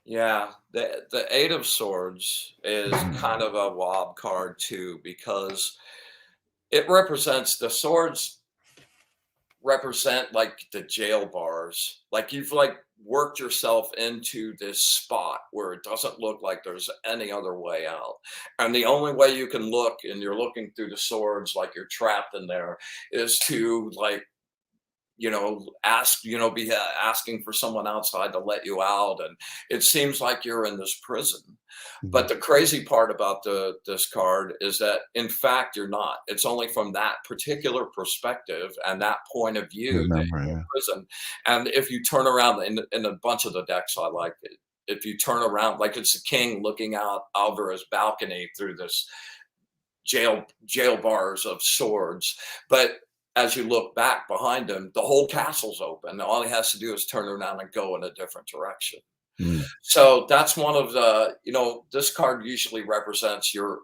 Yeah, the Eight of Swords is kind of a wob card too, because it represents the swords represent like the jail bars. Like you've like worked yourself into this spot where it doesn't look like there's any other way out. And the only way you can look, and you're looking through the swords like you're trapped in there, is to like be asking for someone outside to let you out, and it seems like you're in this prison. But the crazy part about this card is that in fact you're not. It's only from that particular perspective and that point of view that Remember, you're in yeah. prison. And if you turn around in a bunch of the decks, I like it. If you turn around, like it's a king looking out over his balcony through this jail bars of swords, but as you look back behind him, the whole castle's open. All he has to do is turn around and go in a different direction. Mm. So that's one of the, this card usually represents you're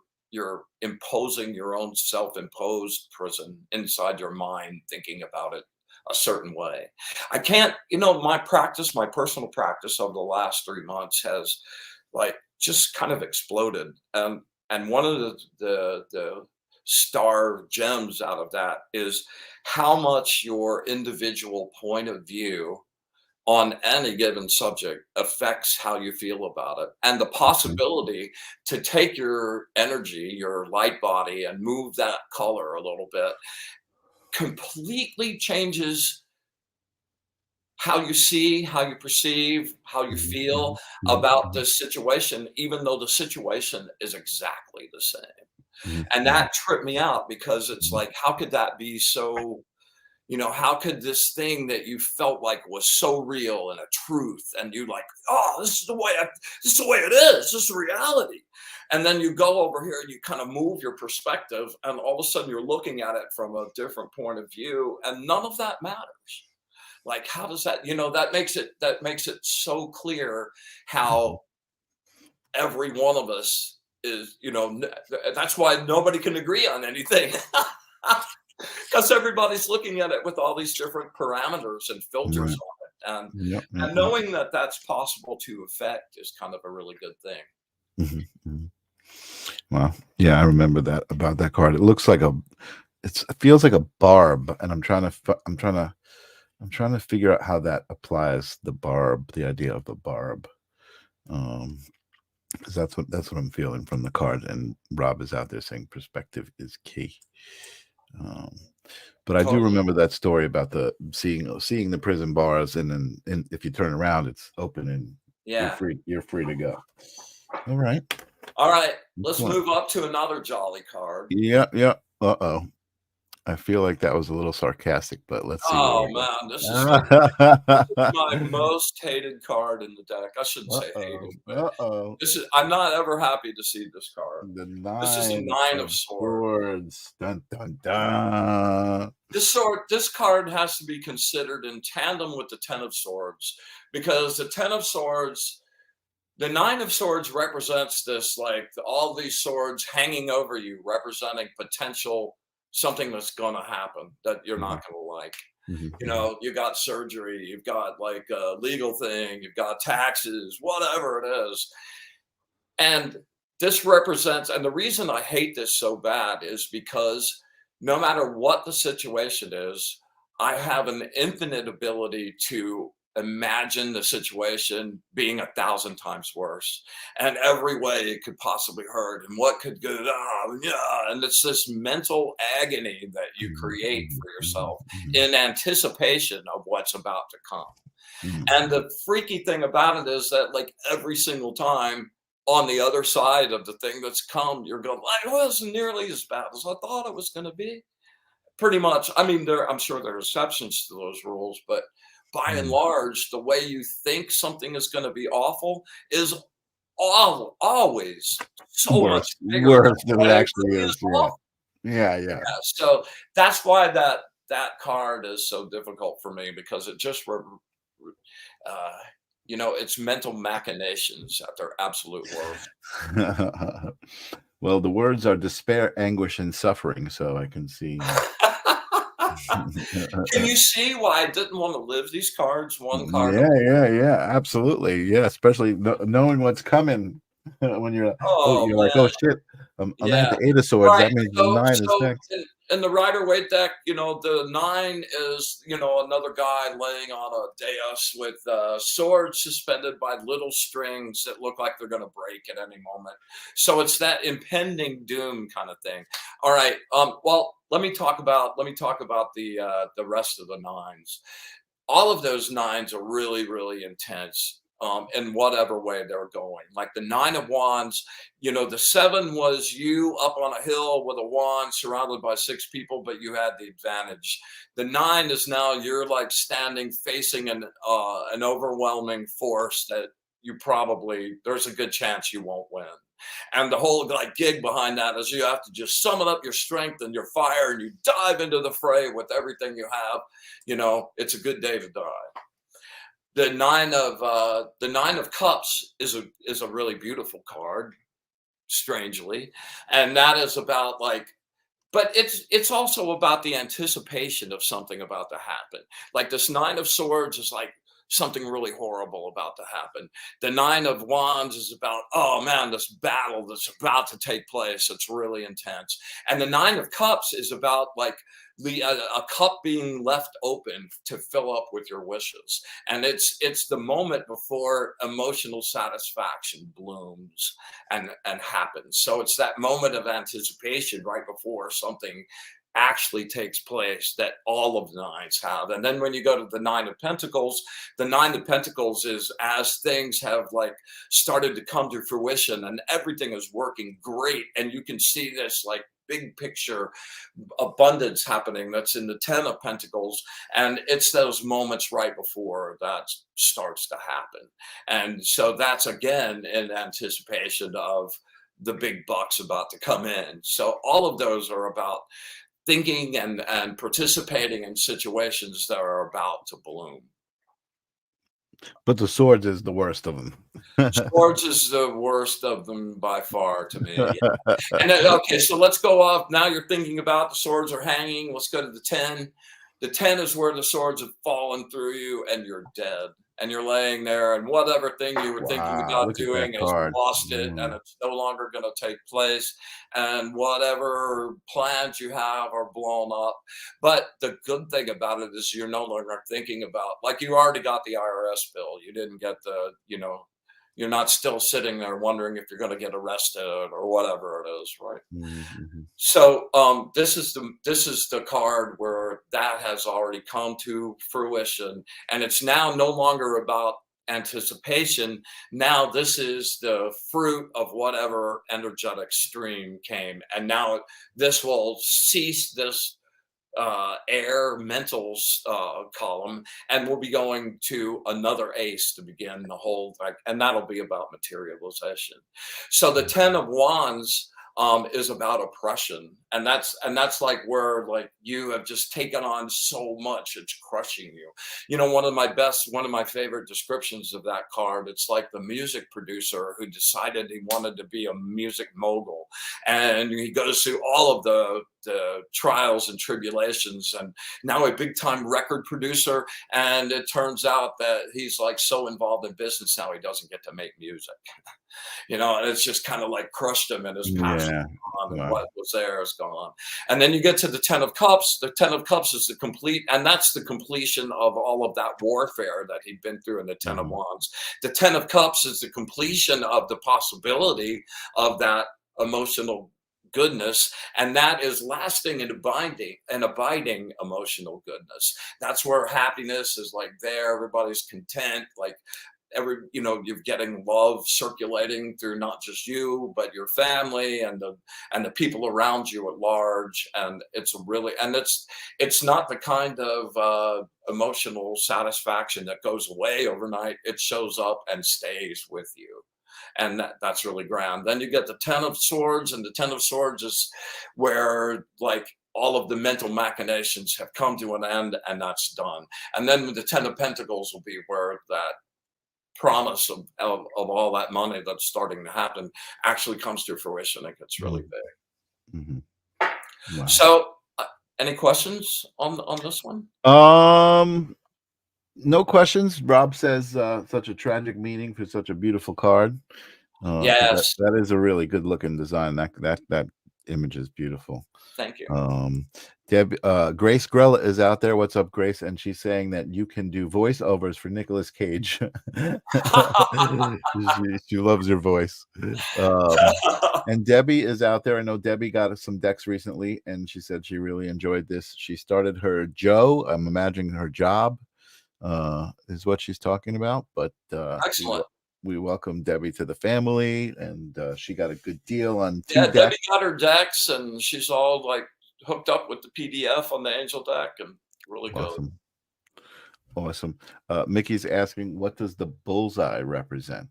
imposing your own self-imposed prison inside your mind, thinking about it a certain way. I can't, my personal practice over the last 3 months has like just kind of exploded. And one of the star gems out of that is how much your individual point of view on any given subject affects how you feel about it. And the possibility to take your energy, your light body, and move that color a little bit completely changes how you see, how you perceive, how you feel about this situation, even though the situation is exactly the same. And that tripped me out, because it's like, how could that be so, how could this thing that you felt like was so real and a truth, and you like, oh, this is the way it is, this is reality. And then you go over here and you kind of move your perspective, and all of a sudden you're looking at it from a different point of view, and none of that matters. Like, how does that, that makes it so clear how every one of us is, that's why nobody can agree on anything. Because everybody's looking at it with all these different parameters and filters on it. And knowing that that's possible to affect is kind of a really good thing. Well, yeah, I remember that about that card. It looks like it feels like a barb, and I'm trying to figure out how that applies, the idea of the barb. Because that's what I'm feeling from the card, and Rob is out there saying perspective is key. But I do remember that story about the seeing the prison bars, and then if you turn around, it's open, and you're free to go. All right. Let's move up to another jolly card. Yeah. I feel like that was a little sarcastic, but let's see. Oh man, this is my most hated card in the deck. I shouldn't say hated, but I'm not ever happy to see this card. This is the Nine of Swords. Dun, dun, dun. This card has to be considered in tandem with the Ten of Swords, because the Ten of Swords, the Nine of Swords represents this, like all these swords hanging over you, representing potential something that's going to happen that you're not going to like. You got surgery, you've got like a legal thing, you've got taxes, whatever it is. And this represents, and the reason I hate this so bad is because no matter what the situation is, I have an infinite ability to imagine the situation being 1,000 times worse, and every way it could possibly hurt, and what could go, yeah, and it's this mental agony that you Mhm, create mhm, for mhm, yourself mhm, in anticipation of what's about to come. mhm. And the freaky thing about it is that, like, every single time on the other side of the thing that's come, you're going, "Well, it wasn't nearly as bad as I thought it was gonna be." Pretty much. I mean, I'm sure there are exceptions to those rules, but by and Mm. large, the way you think something is gonna be awful is always so much bigger than Worse than what it it actually really is is, yeah. awful. Yeah, yeah. Yeah, so that's why that card is so difficult for me, because it just uh, it's mental machinations at their absolute worst. Well, the words are despair, anguish, and suffering, so I can see. Can you see why I didn't want to live these cards one card? Yeah, yeah, yeah, absolutely. Yeah, especially knowing what's coming when Oh you're like, man, "Oh shit, I'm at yeah. the 8 of swords. Right. That means the So 9 is so next." in the Rider-Waite deck, the 9 is, another guy laying on a dais with swords suspended by little strings that look like they're gonna break at any moment. So it's that impending doom kind of thing. All right. Well, let me talk about the rest of the nines. All of those nines are really, really intense, in whatever way they're going. Like the Nine of Wands, the seven was you up on a hill with a wand surrounded by six people, but you had the advantage. The nine is now you're like standing facing an overwhelming force that there's a good chance you won't win. And the whole like gig behind that is you have to just summon up your strength and your fire, and you dive into the fray with everything you have. It's a good day to die. The nine of cups is a really beautiful card, strangely, and that is about like, but it's also about the anticipation of something about to happen. Like this nine of swords is like something really horrible about to happen. The nine of wands is about, oh man, this battle that's about to take place. It's really intense. And the nine of cups is about like a cup being left open to fill up with your wishes, and it's the moment before emotional satisfaction blooms and happens. So it's that moment of anticipation right before something actually takes place that all of the nines have. And then when you go to the nine of pentacles, the nine of pentacles is as things have like started to come to fruition and everything is working great, and you can see this like big picture abundance happening that's in the 10 of pentacles, and it's those moments right before that starts to happen. And so that's again in anticipation of the big bucks about to come in. So all of those are about thinking and participating in situations that are about to bloom. But the swords is the worst of them. Sports is the worst of them by far to me. And then, okay, so let's go off. Now you're thinking about the swords are hanging. Let's go to the 10. The 10 is where the swords have fallen through you and you're dead. And you're laying there, and whatever thing you were thinking Wow, about look at that doing has card. lost it, and Mm. it's no longer going to take place. And whatever plans you have are blown up. But the good thing about it is you're no longer thinking about, like, you already got the IRS bill. You didn't get you're not still sitting there wondering if you're going to get arrested or whatever it is, right? Mhm, mhm. So this is the card where that has already come to fruition, and it's now no longer about anticipation. Now this is the fruit of whatever energetic stream came, and now this will cease this air mental column, and we'll be going to another ace to begin the whole like, and that'll be about materialization. So the 10 of wands is about oppression, and that's like where like you have just taken on so much it's crushing you. One of my favorite descriptions of that card, it's like the music producer who decided he wanted to be a music mogul, and he goes through all of the trials and tribulations, and now a big time record producer, and it turns out that he's like so involved in business now he doesn't get to make music. And it's just kind of like crushed him, and his passion Yeah. is gone, and Wow. what was there is gone. And then you get to the Ten of Cups. The Ten of Cups is the complete, and that's the completion of all of that warfare that he'd been through in the 10 of Wands. The Ten of Cups is the completion of the possibility of that emotional goodness, and that is lasting and abiding emotional goodness. That's where happiness is like there, everybody's content, like you're getting love circulating through not just you but your family and the people around you at large. And it's not the kind of emotional satisfaction that goes away overnight. It shows up and stays with you, and that's really grand. Then you get the Ten of Swords, and the Ten of Swords is where like all of the mental machinations have come to an end, and that's done. And then the Ten of Pentacles will be where that promise of all that money that's starting to happen actually comes to fruition. It gets really big. Mm-hmm. Wow. So any questions on this one? No questions. Rob says such a tragic meaning for such a beautiful card. Yes. That is a really good looking design. That image is beautiful. Thank you. Grace Grella is out there. What's up, Grace? And she's saying that you can do voiceovers for Nicolas Cage. she loves your voice. And Debbie is out there. I know Debbie got some decks recently, and she said she really enjoyed this. She started her Joe. I'm imagining her job is what she's talking about. But excellent. We welcome Debbie to the family, and she got a good deal on two decks. Debbie got her decks, and she's all like hooked up with the PDF on the Angel deck, and really good. Awesome. Mickey's asking, what does the bullseye represent?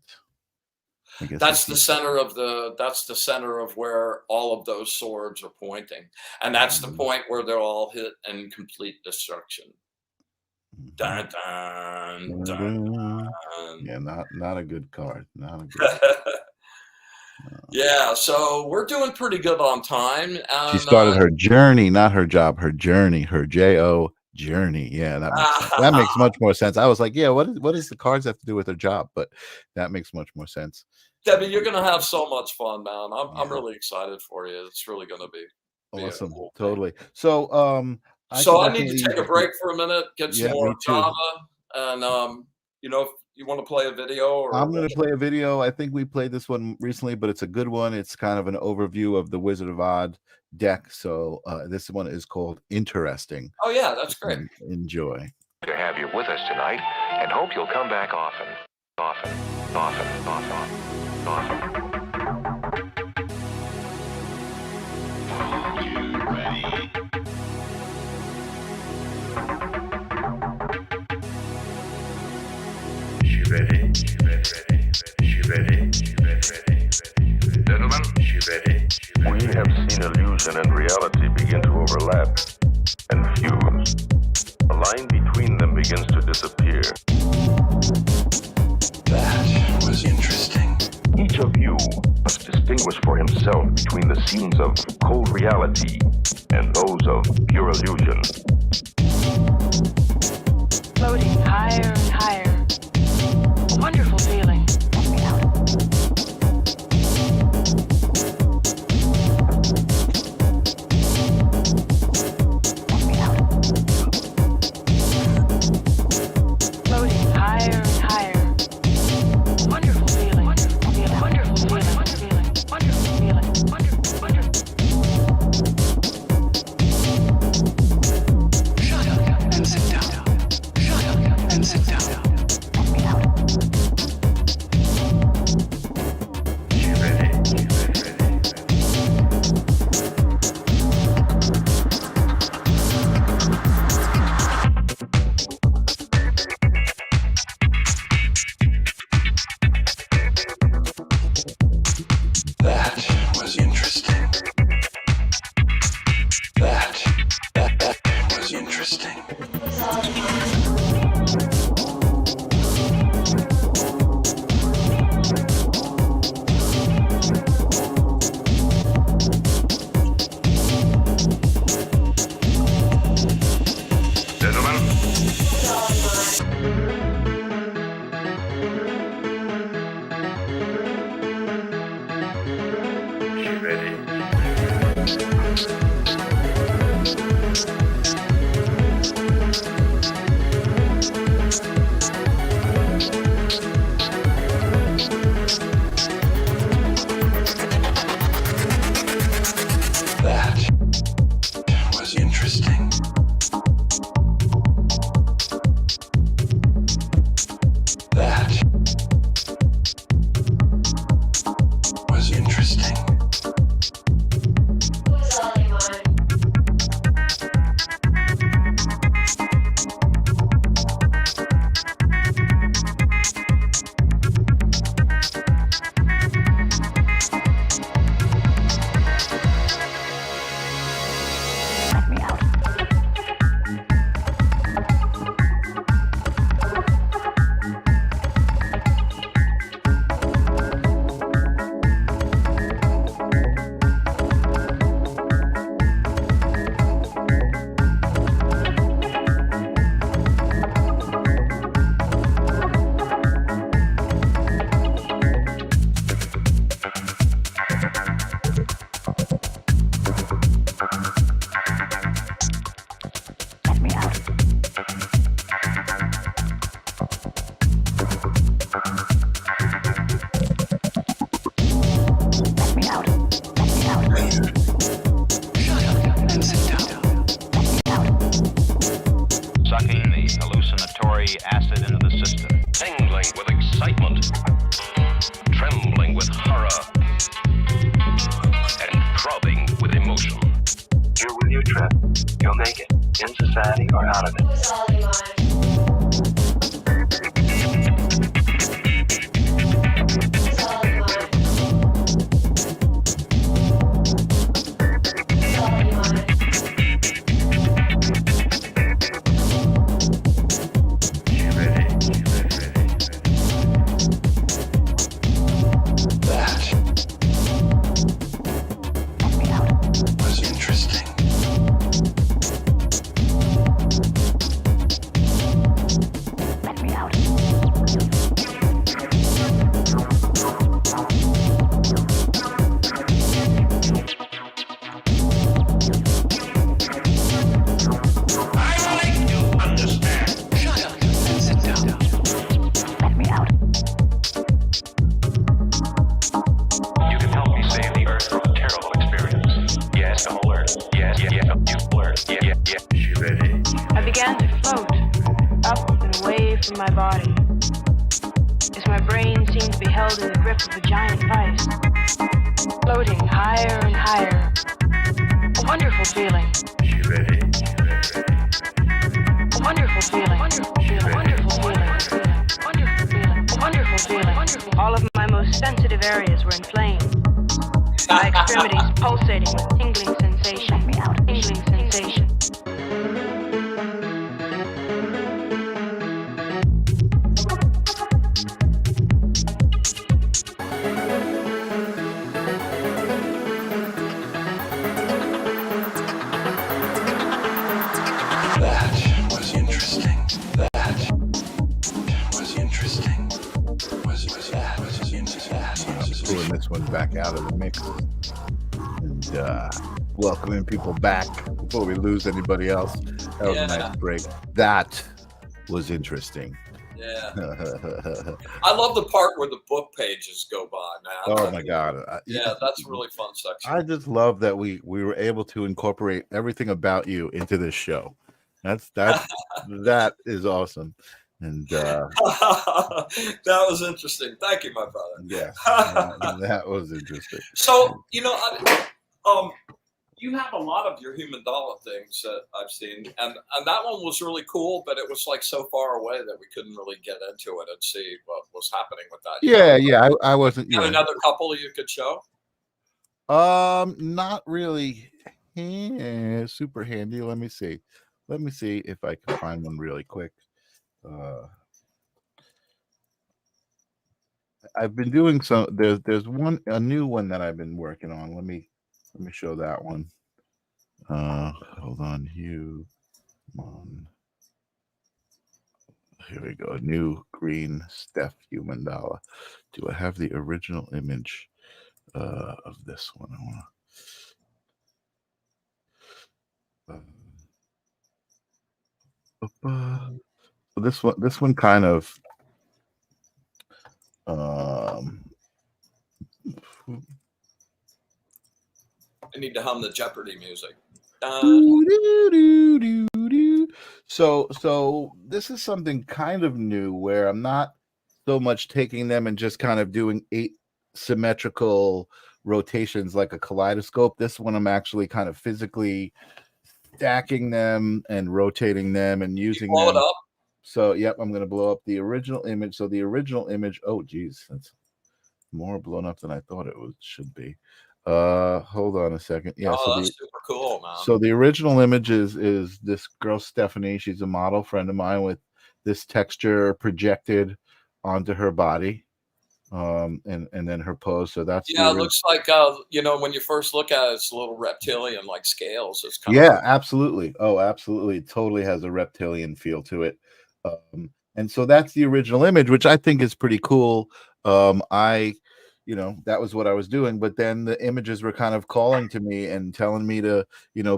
I guess that's the center of where all of those swords are pointing, and that's the point where they're all hit in complete destruction. Dun, dun, dun, dun. Yeah, not a good card. Not a good. Yeah, so we're doing pretty good on time. And, she started her journey, not her job. Her journey, her JO journey. Yeah, that makes much more sense. I was like, yeah, what does the cards have to do with her job? But that makes much more sense. Debbie, you're gonna have so much fun, man. I'm really excited for you. It's really gonna be awesome. Cool. Totally. So I need to take a break for a minute, get some more Java, and if you want to play a video, or I'm going to play a video. I think we played this one recently, but it's a good one. It's kind of an overview of the Wizard of Oz deck. So this one is called Interesting. Oh yeah, that's great. Enjoy. To have you with us tonight, and hope you'll come back often. Are you ready? Gentlemen, we have seen illusion and reality begin to overlap and fuse. The line between them begins to disappear. That was interesting. Each of you must distinguish for himself between the scenes of cold reality and those of pure illusion. Floating higher and higher. A wonderful feeling. Floating higher and higher. A wonderful feeling. Wonderful feeling. Wonderful feeling. Wonderful feeling. Wonderful. Shut up and sit down. Shut up and sit down. from my body, as my brain seemed to be held in the grip of a giant vice, floating higher and higher. A wonderful feeling. A wonderful feeling. Wonderful feeling. Wonderful feeling. Wonderful feeling. A wonderful feeling. All of my most sensitive areas were inflamed. My extremities pulsating with tingling sensation. Tingling sensation. That was interesting. That was interesting. That was interesting. Pulling this one back out of the mix and welcoming people back before we lose anybody else. That was a nice break. That was interesting. Yeah. I love the part where the book pages go by, man. Oh my God. Yeah, that's a really fun section. I just love that we were able to incorporate everything about you into this show. That is awesome. And that was interesting. Thank you, my brother. yeah, that was interesting. So, you have a lot of your human dollar things that I've seen, and that one was really cool, but it was like so far away that we couldn't really get into it and see what was happening with that. Yeah, I wasn't. You got another couple you could show? Not really super handy. Let me see if I can find one really quick. I've been doing some. There's a new one that I've been working on. Let me show that one. Hold on, Hugh. Come on. Here we go. New green Steph human dollar. Do I have the original image of this one? I want to. This one kind of. I need to hum the Jeopardy music. So this is something kind of new where I'm not so much taking them and just kind of doing 8 symmetrical rotations like a kaleidoscope. This one I'm actually kind of physically stacking them and rotating them and using blow them. It up. So yep, I'm going to blow up the original image. So the original image, oh geez, that's more blown up than I thought it should be. Hold on a second. Yeah, so that's super cool, man. So the original image is this girl Stephanie. She's a model friend of mine with this texture projected onto her body, and then her pose. So that's it looks like when you first look at it, it's a little reptilian, like scales. It's kind of absolutely. Oh, absolutely. It totally has a reptilian feel to it. And so that's the original image, which I think is pretty cool. That was what I was doing, but then the images were kind of calling to me and telling me to,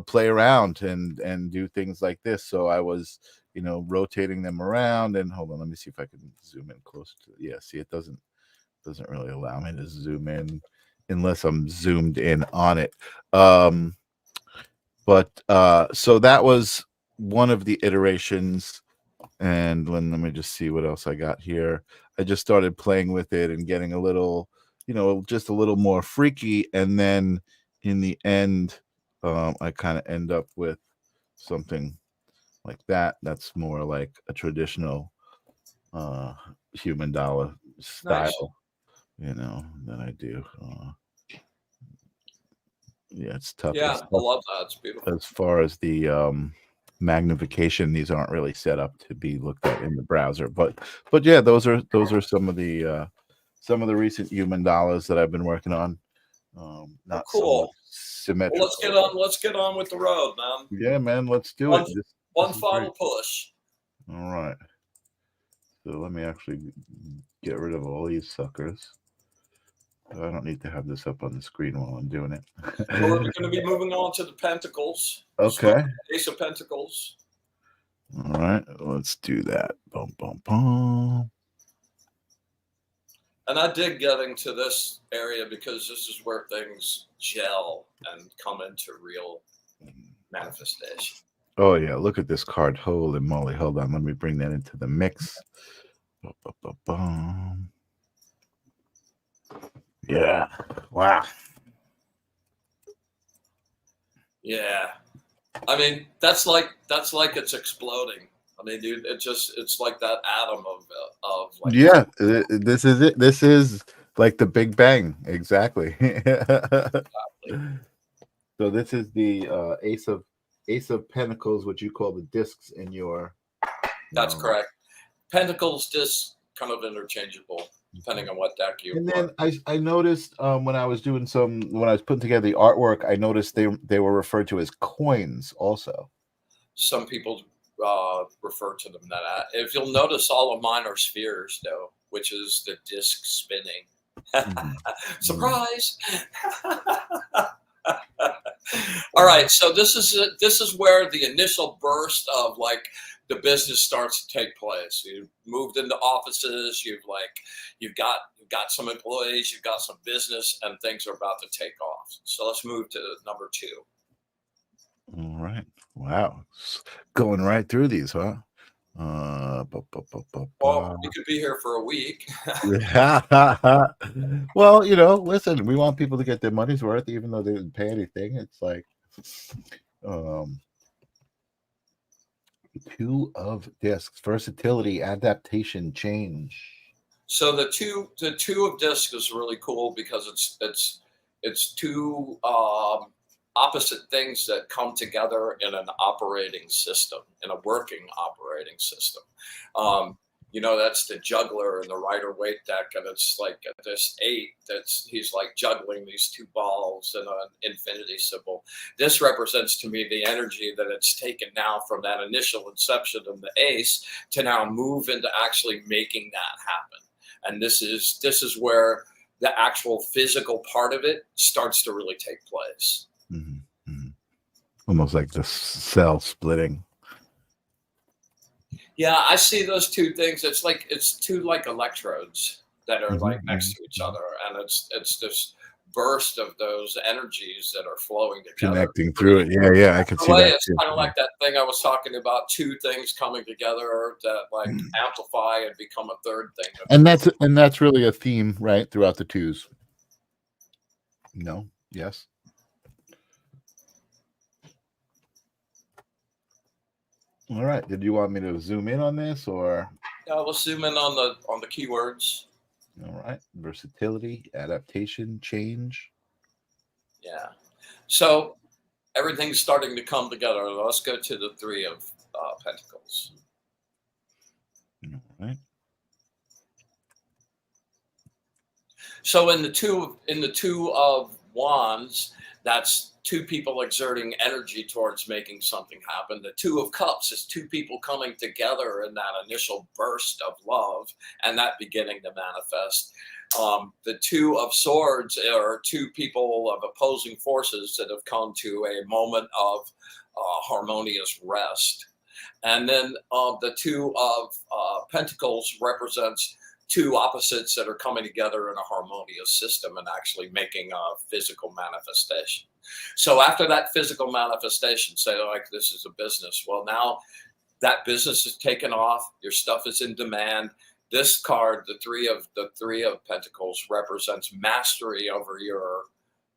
play around and do things like this. So I was, rotating them around, and hold on, let me see if I can zoom in close to, see, it doesn't really allow me to zoom in unless I'm zoomed in on it. So that was one of the iterations. And let me just see what else I got here. I just started playing with it and getting a little, just a little more freaky. And then in the end, I kind of end up with something like that. That's more like a traditional human dollar style, than I do. It's tough. Yeah, I love that. It's beautiful. As far as the magnification, these aren't really set up to be looked at in the browser, but yeah, those are some of the recent human dollars that I've been working on. Not cool. So symmetrical. Well, let's get on with the road, man. Yeah, man, let's do it. One final push. All right. So let me actually get rid of all these suckers. I don't need to have this up on the screen while I'm doing it. We're going to be moving on to the Pentacles. Okay. Ace of Pentacles. All right, let's do that. Boom, boom, boom. And I dig getting to this area because this is where things gel and come into real manifestation. Oh yeah, look at this card. Holy moly. Hold on. Let me bring that into the mix. Ba-ba-ba-bum. Yeah. Wow. Yeah. I mean, that's like it's exploding. I mean, dude, it's like that atom of like. Yeah, this is it. This is like the Big Bang. Exactly. So this is the Ace of Pentacles, what you call the discs in your. That's correct. Pentacles just kind of interchangeable depending on what deck you. And then I noticed when I was doing when I was putting together the artwork, I noticed they were referred to as coins also. Some people refer to them that. If you'll notice, all of mine are spheres, though, which is the disc spinning. Surprise! All right, so this is where the initial burst of like the business starts to take place. You've moved into offices. You've got some employees. You've got some business, and things are about to take off. So let's move to number 2. All right. Wow. Going right through these, huh? Well, we could be here for a week. Well, listen, we want people to get their money's worth, even though they didn't pay anything. It's like 2 of discs, versatility, adaptation, change. So the two of discs is really cool because it's two opposite things that come together in an operating system, in a working operating system. That's the juggler in the Rider-Waite deck, and it's like this 8 he's like juggling these 2 balls and an infinity symbol. This represents to me the energy that it's taken now from that initial inception of the ace to now move into actually making that happen. And this is where the actual physical part of it starts to really take place. Mm-hmm. Mm-hmm. Almost like the cell splitting. Yeah, I see those 2 things. It's 2 like electrodes that are like next to each other, and it's this burst of those energies that are flowing together, connecting through it. Yeah, I can see that. It's kind of like that thing I was talking about, 2 things coming together that like amplify and become a third thing. And that's really a theme, right, throughout the 2s. No? Yes. All right. Did you want me to zoom in on this, or? We'll zoom in on the keywords. All right. Versatility, adaptation, change. Yeah. So everything's starting to come together. Let's go to the 3 of Pentacles. All right. So in the two of Wands, that's 2 people exerting energy towards making something happen. The 2 of Cups is 2 people coming together in that initial burst of love and that beginning to manifest. The 2 of Swords are 2 people of opposing forces that have come to a moment of harmonious rest. And then the 2 of Pentacles represents 2 opposites that are coming together in a harmonious system and actually making a physical manifestation. So after that physical manifestation, say like this is a business. Well, now that business is taken off. Your stuff is in demand. This card, the three of Pentacles, represents mastery over your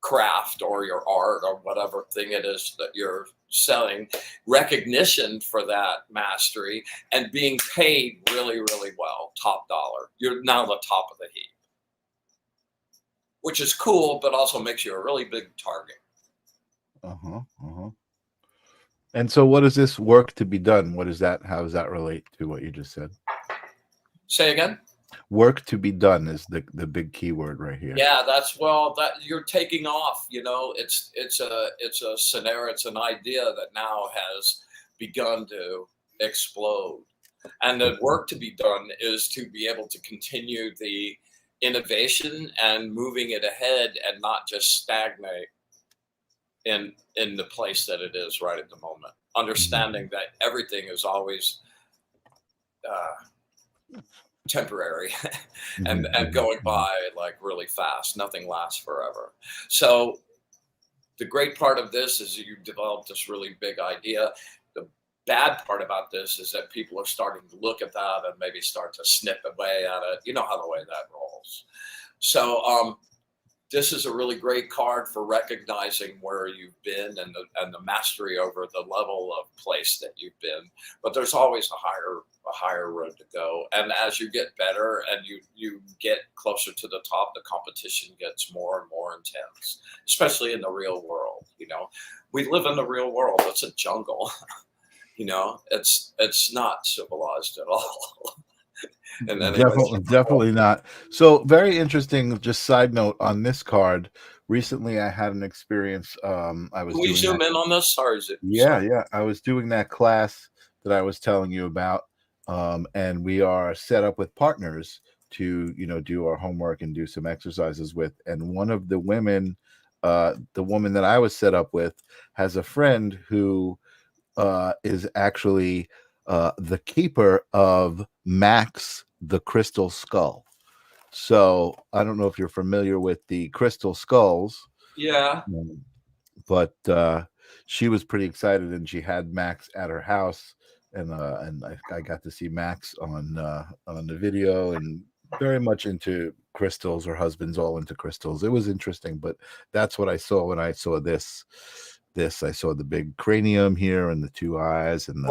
craft or your art or whatever thing it is that you're selling, recognition for that mastery, and being paid really, really well, top dollar. You're now the top of the heap, which is cool, but also makes you a really big target. And so what is this work to be done? What is that? How does that relate to what you just said? Say again? Work to be done is the big keyword right here. Yeah, that you're taking off. It's a scenario. It's an idea that now has begun to explode, and the work to be done is to be able to continue the innovation and moving it ahead, and not just stagnate in the place that it is right at the moment. Understanding that everything is always temporary and going by like really fast. Nothing lasts forever. So the great part of this is you develop this really big idea. bad part about this is that people are starting to look at that and maybe start to snip away at it. You know how the way that rolls. So this is a really great card for recognizing where you've been and the mastery over the level of place that you've been. But there's always a higher road to go. And as you get better and you get closer to the top, the competition gets more and more intense, especially in the real world. You know, we live in the real world. It's a jungle. You know, it's not civilized at all. And then Definitely not. So very interesting. Just side note on this card. Recently, I had an experience. I was can we doing zoom that, in on this, or is it? yeah. I was doing that class that I was telling you about, and we are set up with partners to do our homework and do some exercises with. And one of the women, the woman that I was set up with, has a friend who is actually the keeper of Max the Crystal Skull. So I don't know if you're familiar with the crystal skulls. Yeah. But she was pretty excited, and she had Max at her house, and I got to see Max on the video, and very much into crystals. Her husband's all into crystals. It was interesting, but that's what I saw when I saw this. I saw the big cranium here and the two eyes, and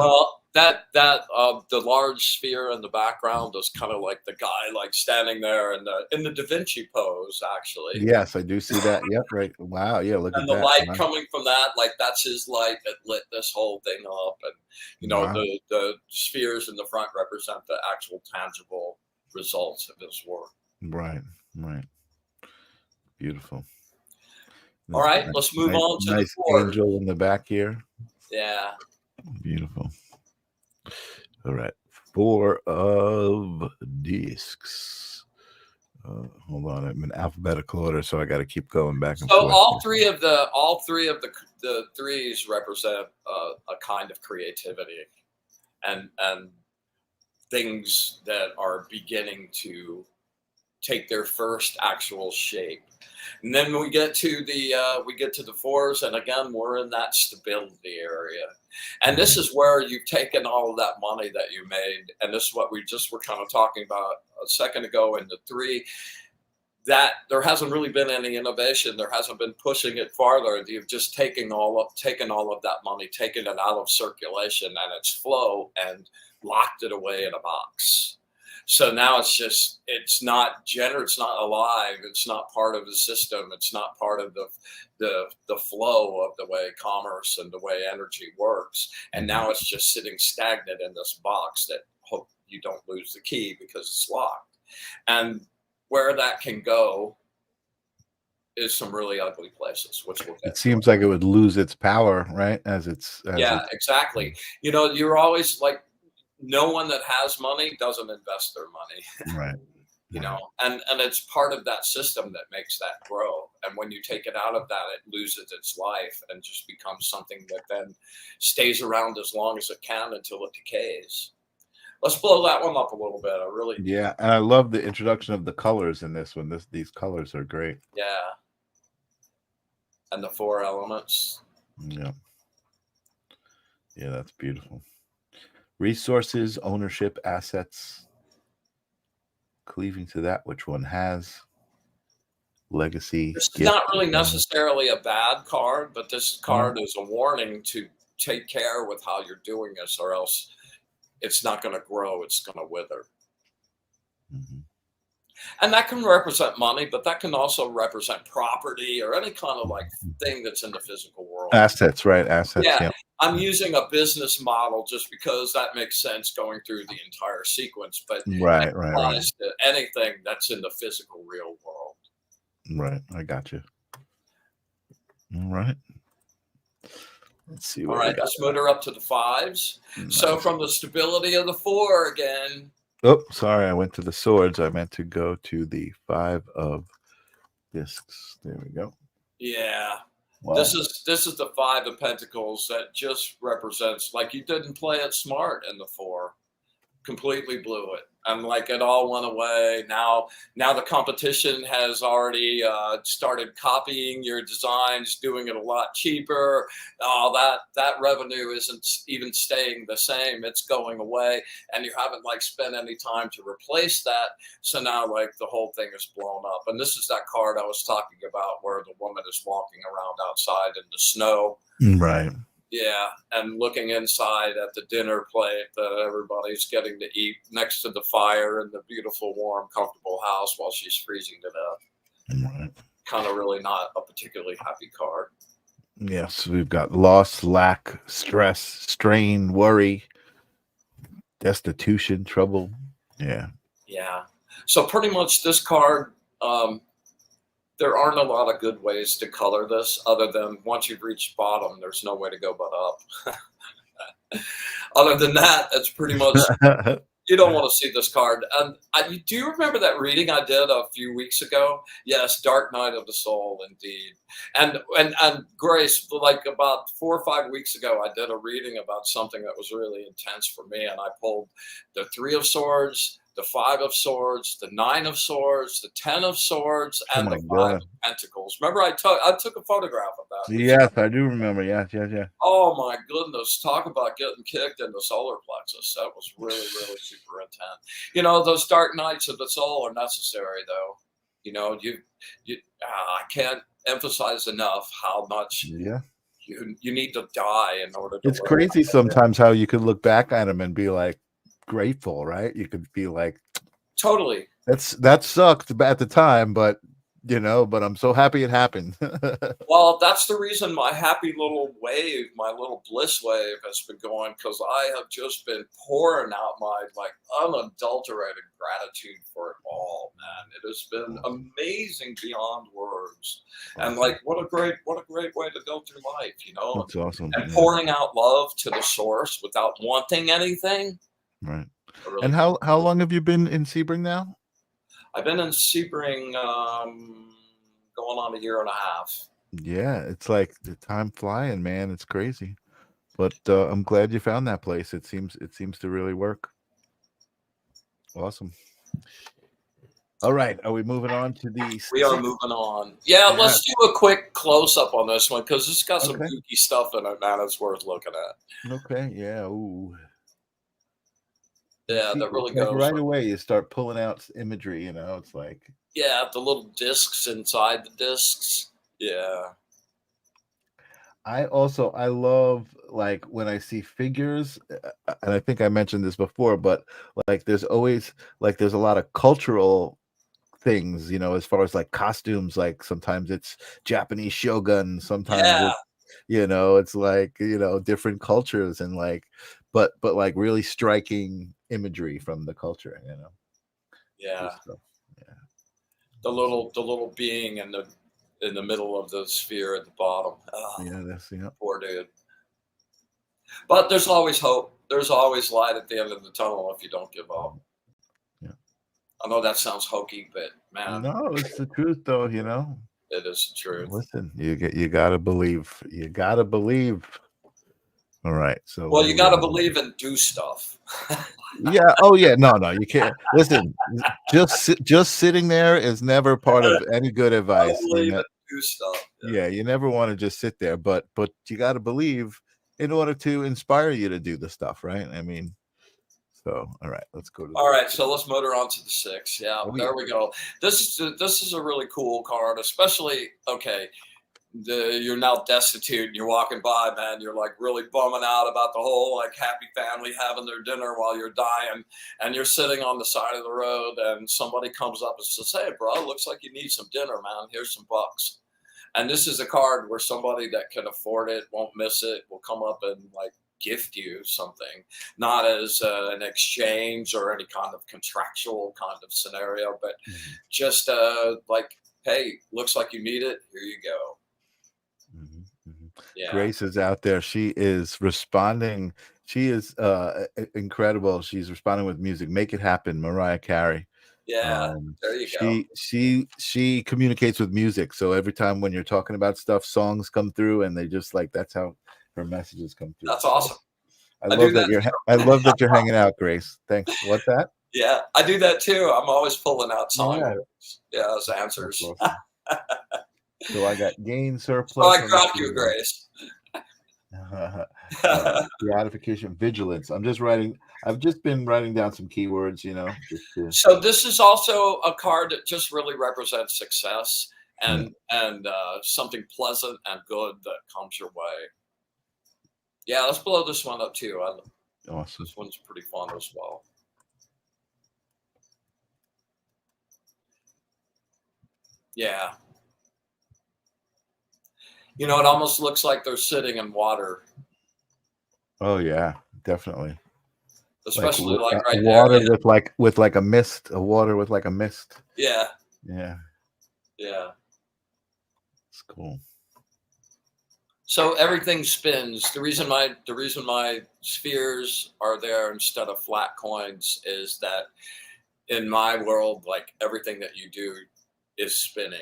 that the large sphere in the background is kind of like the guy like standing there in the Da Vinci pose, actually. Yes, I do see that. Yep, right. Wow, yeah, look at that. And the light coming from that, like that's his light that lit this whole thing up. And Wow. the spheres in the front represent the actual tangible results of his work. Right. Beautiful. All right, let's move on to the four. Angel in the back here. Yeah. Beautiful. All right. 4 of discs. Hold on, I'm in alphabetical order, so I got to keep going back and forth. So all three of the threes represent a kind of creativity and things that are beginning to take their first actual shape. And then we get to the fours, and again we're in that stability area. And this is where you've taken all of that money that you made, and this is what we just were kind of talking about a second ago in the three, that there hasn't really been any innovation. There hasn't been pushing it farther. You've just taken all of that money, taken it out of circulation and its flow, and locked it away in a box. So now it's not alive. It's not part of the system. It's not part of the flow of the way commerce and the way energy works. And now it's just sitting stagnant in this box that hope you don't lose the key because it's locked. And where that can go is some really ugly places, which we'll get. It seems like it would lose its power, right? Exactly. You're always like, no one that has money doesn't invest their money. Right. And it's part of that system that makes that grow. And when you take it out of that, it loses its life and just becomes something that then stays around as long as it can until it decays. Let's blow that one up a little bit. Yeah, and I love the introduction of the colors in this one. These colors are great. Yeah. And the 4 elements. Yeah, that's beautiful. Resources, ownership, assets, cleaving to that which one has. Legacy. It's not really necessarily a bad card, but this card is a warning to take care with how you're doing this, or else it's not going to grow. It's going to wither. Mm-hmm. And that can represent money, but that can also represent property or any kind of like thing that's in the physical world. Assets, right? Assets. Yeah. I'm using a business model just because that makes sense going through the entire sequence, but right. To anything that's in the physical real world. Right. I got you. All right. Let's see. All right. Let's move her up to the 5s. Nice. So from the stability of the 4 again. Oh, sorry. I went to the swords. I meant to go to the 5 of discs. There we go. Yeah. Wow. This is the 5 of Pentacles that just represents, like, you didn't play it smart in the 4. completely blew it. And like it all went away. Now the competition has already started copying your designs, doing it a lot cheaper. All that revenue isn't even staying the same. It's going away, and you haven't like spent any time to replace that. So now like the whole thing is blown up. And this is that card I was talking about where the woman is walking around outside in the snow. Right. Yeah, and looking inside at the dinner plate that everybody's getting to eat next to the fire in the beautiful, warm, comfortable house while she's freezing to death. Right. Kind of really not a particularly happy card. Yes, we've got loss, lack, stress, strain, worry, destitution, trouble. Yeah. Yeah. So pretty much this card, there aren't a lot of good ways to color this other than once you've reached bottom, there's no way to go but up. Other than that, that's pretty much, you don't want to see this card. And do you remember that reading I did a few weeks ago? Yes, Dark Night of the Soul, indeed. And Grace, like about 4 or 5 weeks ago, I did a reading about something that was really intense for me. And I pulled the 3 of Swords, the 5 of Swords, the 9 of Swords, the 10 of Swords, and the 5 of Pentacles. Remember, I took a photograph of that. Yes, I do remember. Yeah. Oh my goodness! Talk about getting kicked in the solar plexus. That was really, really super intense. You know, those dark nights of the soul are necessary, though. You know, I can't emphasize enough how much you need to die in order to. It's crazy sometimes how you could look back at them and be like grateful, right? You could be like, totally. That sucked at the time, but but I'm so happy it happened. Well, that's the reason my happy little wave, my little bliss wave has been going, because I have just been pouring out my like unadulterated gratitude for it all, man. It has been amazing beyond words. And like what a great way to go through life, That's awesome. And pouring out love to the source without wanting anything. Right. Really and how long have you been in Sebring now? I've been in Sebring going on a year and a half. Yeah, it's like the time flying, man. It's crazy. But I'm glad you found that place. It seems to really work. Awesome. All right, are we moving on to the? We are moving on. Yeah, let's do a quick close up on this one because it's got some kooky stuff in it, man. It's worth looking at. Okay. Yeah. Ooh. Yeah, that really goes right away. You start pulling out imagery. It's like the little discs inside the discs. Yeah. I love like when I see figures, and I think I mentioned this before, but like there's always like there's a lot of cultural things, as far as like costumes. Like sometimes it's Japanese shogun, sometimes it's like different cultures and like but like really striking imagery from the culture, Yeah. The little being in the middle of the sphere at the bottom. Oh, poor dude. But there's always hope. There's always light at the end of the tunnel if you don't give up. Yeah. I know that sounds hokey, but man, no, it's the truth though. It is the truth. Listen, you gotta believe. You gotta believe. All right. So you got to believe and do stuff. Yeah. Oh, yeah. No, you can't. Listen, just sitting there is never part of any good advice. Believe and do stuff. Yeah, you never want to just sit there, but you got to believe in order to inspire you to do the stuff, right? I mean, so all right, let's go to. All right, so let's motor on to the 6. Yeah, there we go. This is a really cool card, especially you're now destitute and you're walking by, man, you're like really bumming out about the whole like happy family having their dinner while you're dying, and you're sitting on the side of the road and somebody comes up and says, "Hey bro, looks like you need some dinner, man. Here's some bucks." And this is a card where somebody that can afford it, won't miss it, will come up and like gift you something, not as an exchange or any kind of contractual kind of scenario, but just like, hey, looks like you need it, here you go. Yeah. Grace is out there. She is responding. She is incredible. She's responding with music. Make It Happen, Mariah Carey. Yeah, there you go. She communicates with music. So every time when you're talking about stuff, songs come through, and they just like that's how her messages come through. That's awesome. I do love that that. I love that you're hanging out, Grace. Thanks. What's that? Yeah, I do that too. I'm always pulling out sign Yeah, words. Yeah, as that's answers. awesome. So I got gain, So surplus. I got you, Grace. Gratification, vigilance. I've just been writing down some keywords, just to. So this is also a card that just really represents success and something pleasant and good that comes your way. Yeah, let's blow this one up too. Awesome. This one's pretty fun as well. Yeah. It almost looks like they're sitting in water. Oh yeah, definitely. Especially like right water there. with like a mist. A water with like a mist. Yeah. Yeah. Yeah. It's cool. So everything spins. The reason my spheres are there instead of flat coins is that in my world, like everything that you do is spinning,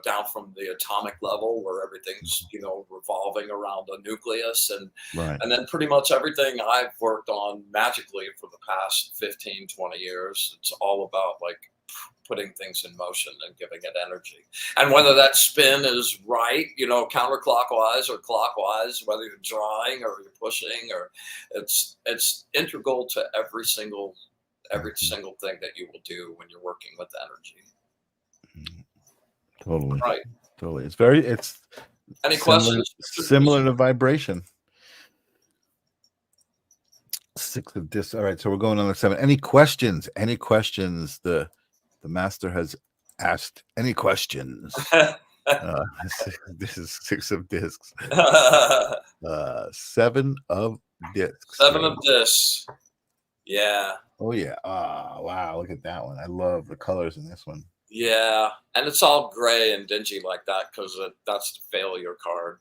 down from the atomic level where everything's, revolving around a nucleus and then pretty much everything I've worked on magically for the past 15, 20 years, it's all about like putting things in motion and giving it energy. And whether that spin is right, counterclockwise or clockwise, whether you're drawing or you're pushing, or it's integral to every single thing that you will do when you're working with energy. Totally. Right. Totally. It's any questions? Similar to vibration. 6 of discs. All right, so we're going on the 7. Any questions? The master has asked any questions. This is 6 of discs. 7 of discs. 7 of discs. Yeah. Oh yeah. Wow, look at that one. I love the colors in this one. Yeah, and it's all gray and dingy like that because that's the failure card.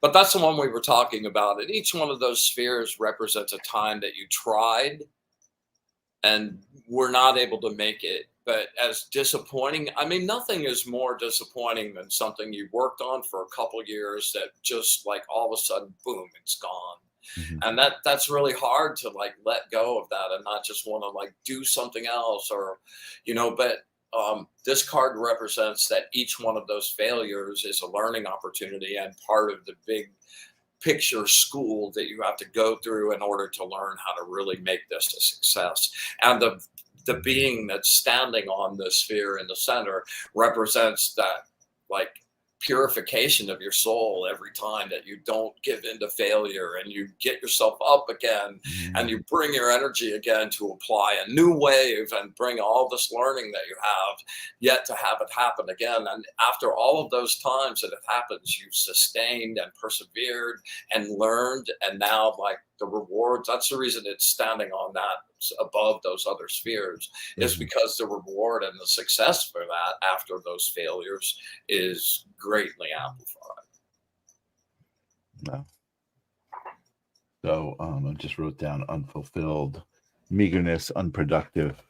But that's the one we were talking about. And each one of those spheres represents a time that you tried and were not able to make it. But as disappointing, nothing is more disappointing than something you worked on for a couple years that just like all of a sudden, boom, it's gone. Mm-hmm. And that's really hard to like let go of that and not just want to like do something else or, but this card represents that each one of those failures is a learning opportunity and part of the big picture school that you have to go through in order to learn how to really make this a success. And the being that's standing on the sphere in the center represents that like purification of your soul every time that you don't give in to failure and you get yourself up again and you bring your energy again to apply a new wave and bring all this learning that you have yet to have it happen again. And after all of those times that it happens, you've sustained and persevered and learned, and now like the rewards, that's the reason it's standing on that above those other spheres, is because the reward and the success for that after those failures is greatly amplified. No. So I just wrote down unfulfilled, meagerness, unproductive.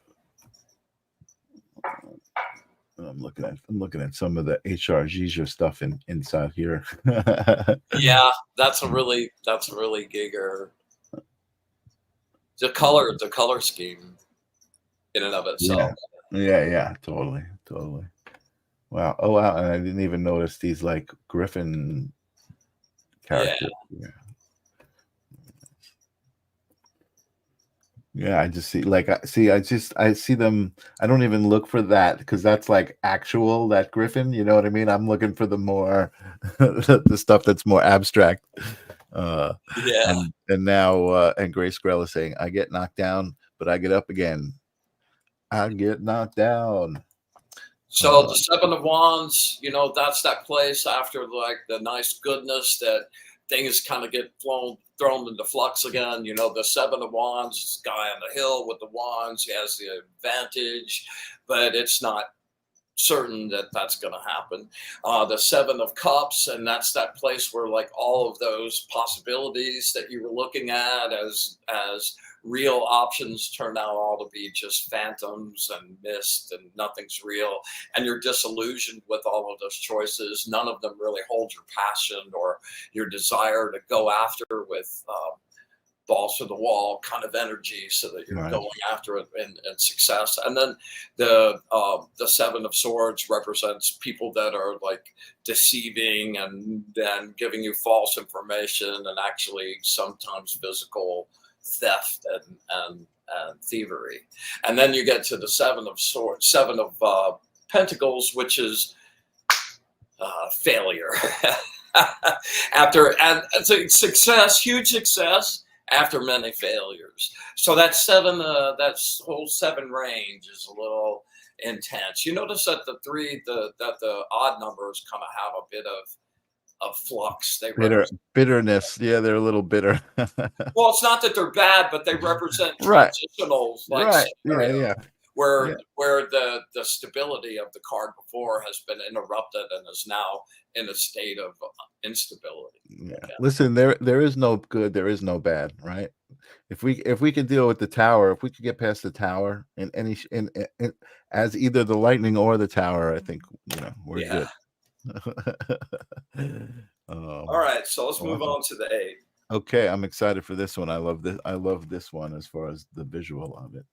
I'm looking at some of the HR Gija stuff inside here. Yeah, that's a really gigger. The color scheme in and of itself. Yeah, totally. Wow. Oh wow, and I didn't even notice these like griffin characters. Yeah, I just see I see them. I don't even look for that because that's like actual, that griffin, you know what I mean? I'm looking for the more the stuff that's more abstract. And now and Grace Grell is saying, I get knocked down, but I get up again. I get knocked down. So the 7 of Wands, that's that place after like the nice goodness that things kind of get thrown into flux again. The 7 of Wands, this guy on the hill with the wands, he has the advantage, but it's not certain that that's going to happen. The 7 of Cups, and that's that place where like all of those possibilities that you were looking at as real options turn out all to be just phantoms and mist, and nothing's real, and you're disillusioned with all of those choices. None of them really hold your passion or your desire to go after with balls to the wall kind of energy, so that you're Right. going after it in success. And then the Seven of Swords represents people that are like deceiving and then giving you false information, and actually sometimes physical theft and thievery. And then you get to the Seven of Swords, Seven of Pentacles, which is failure. After, and it's a success, huge success after many failures. So that whole seven range is a little intense. You notice that the odd numbers kind of have a bit of flux. They Bitterness. Yeah, they're a little bitter. well, it's not that they're bad, but they represent Right. transitional like Right. scenarios. Yeah. Where Yeah. the stability of the card before has been interrupted and is now in a state of instability. Yeah. Okay. Listen, there is no good, there is no bad, right? If we could deal with the tower, if we could get past the tower in any in as either the lightning or the tower, I think we're good. All right, so let's move on to the 8. Okay, I'm excited for this one. I love this. I love this one as far as the visual of it.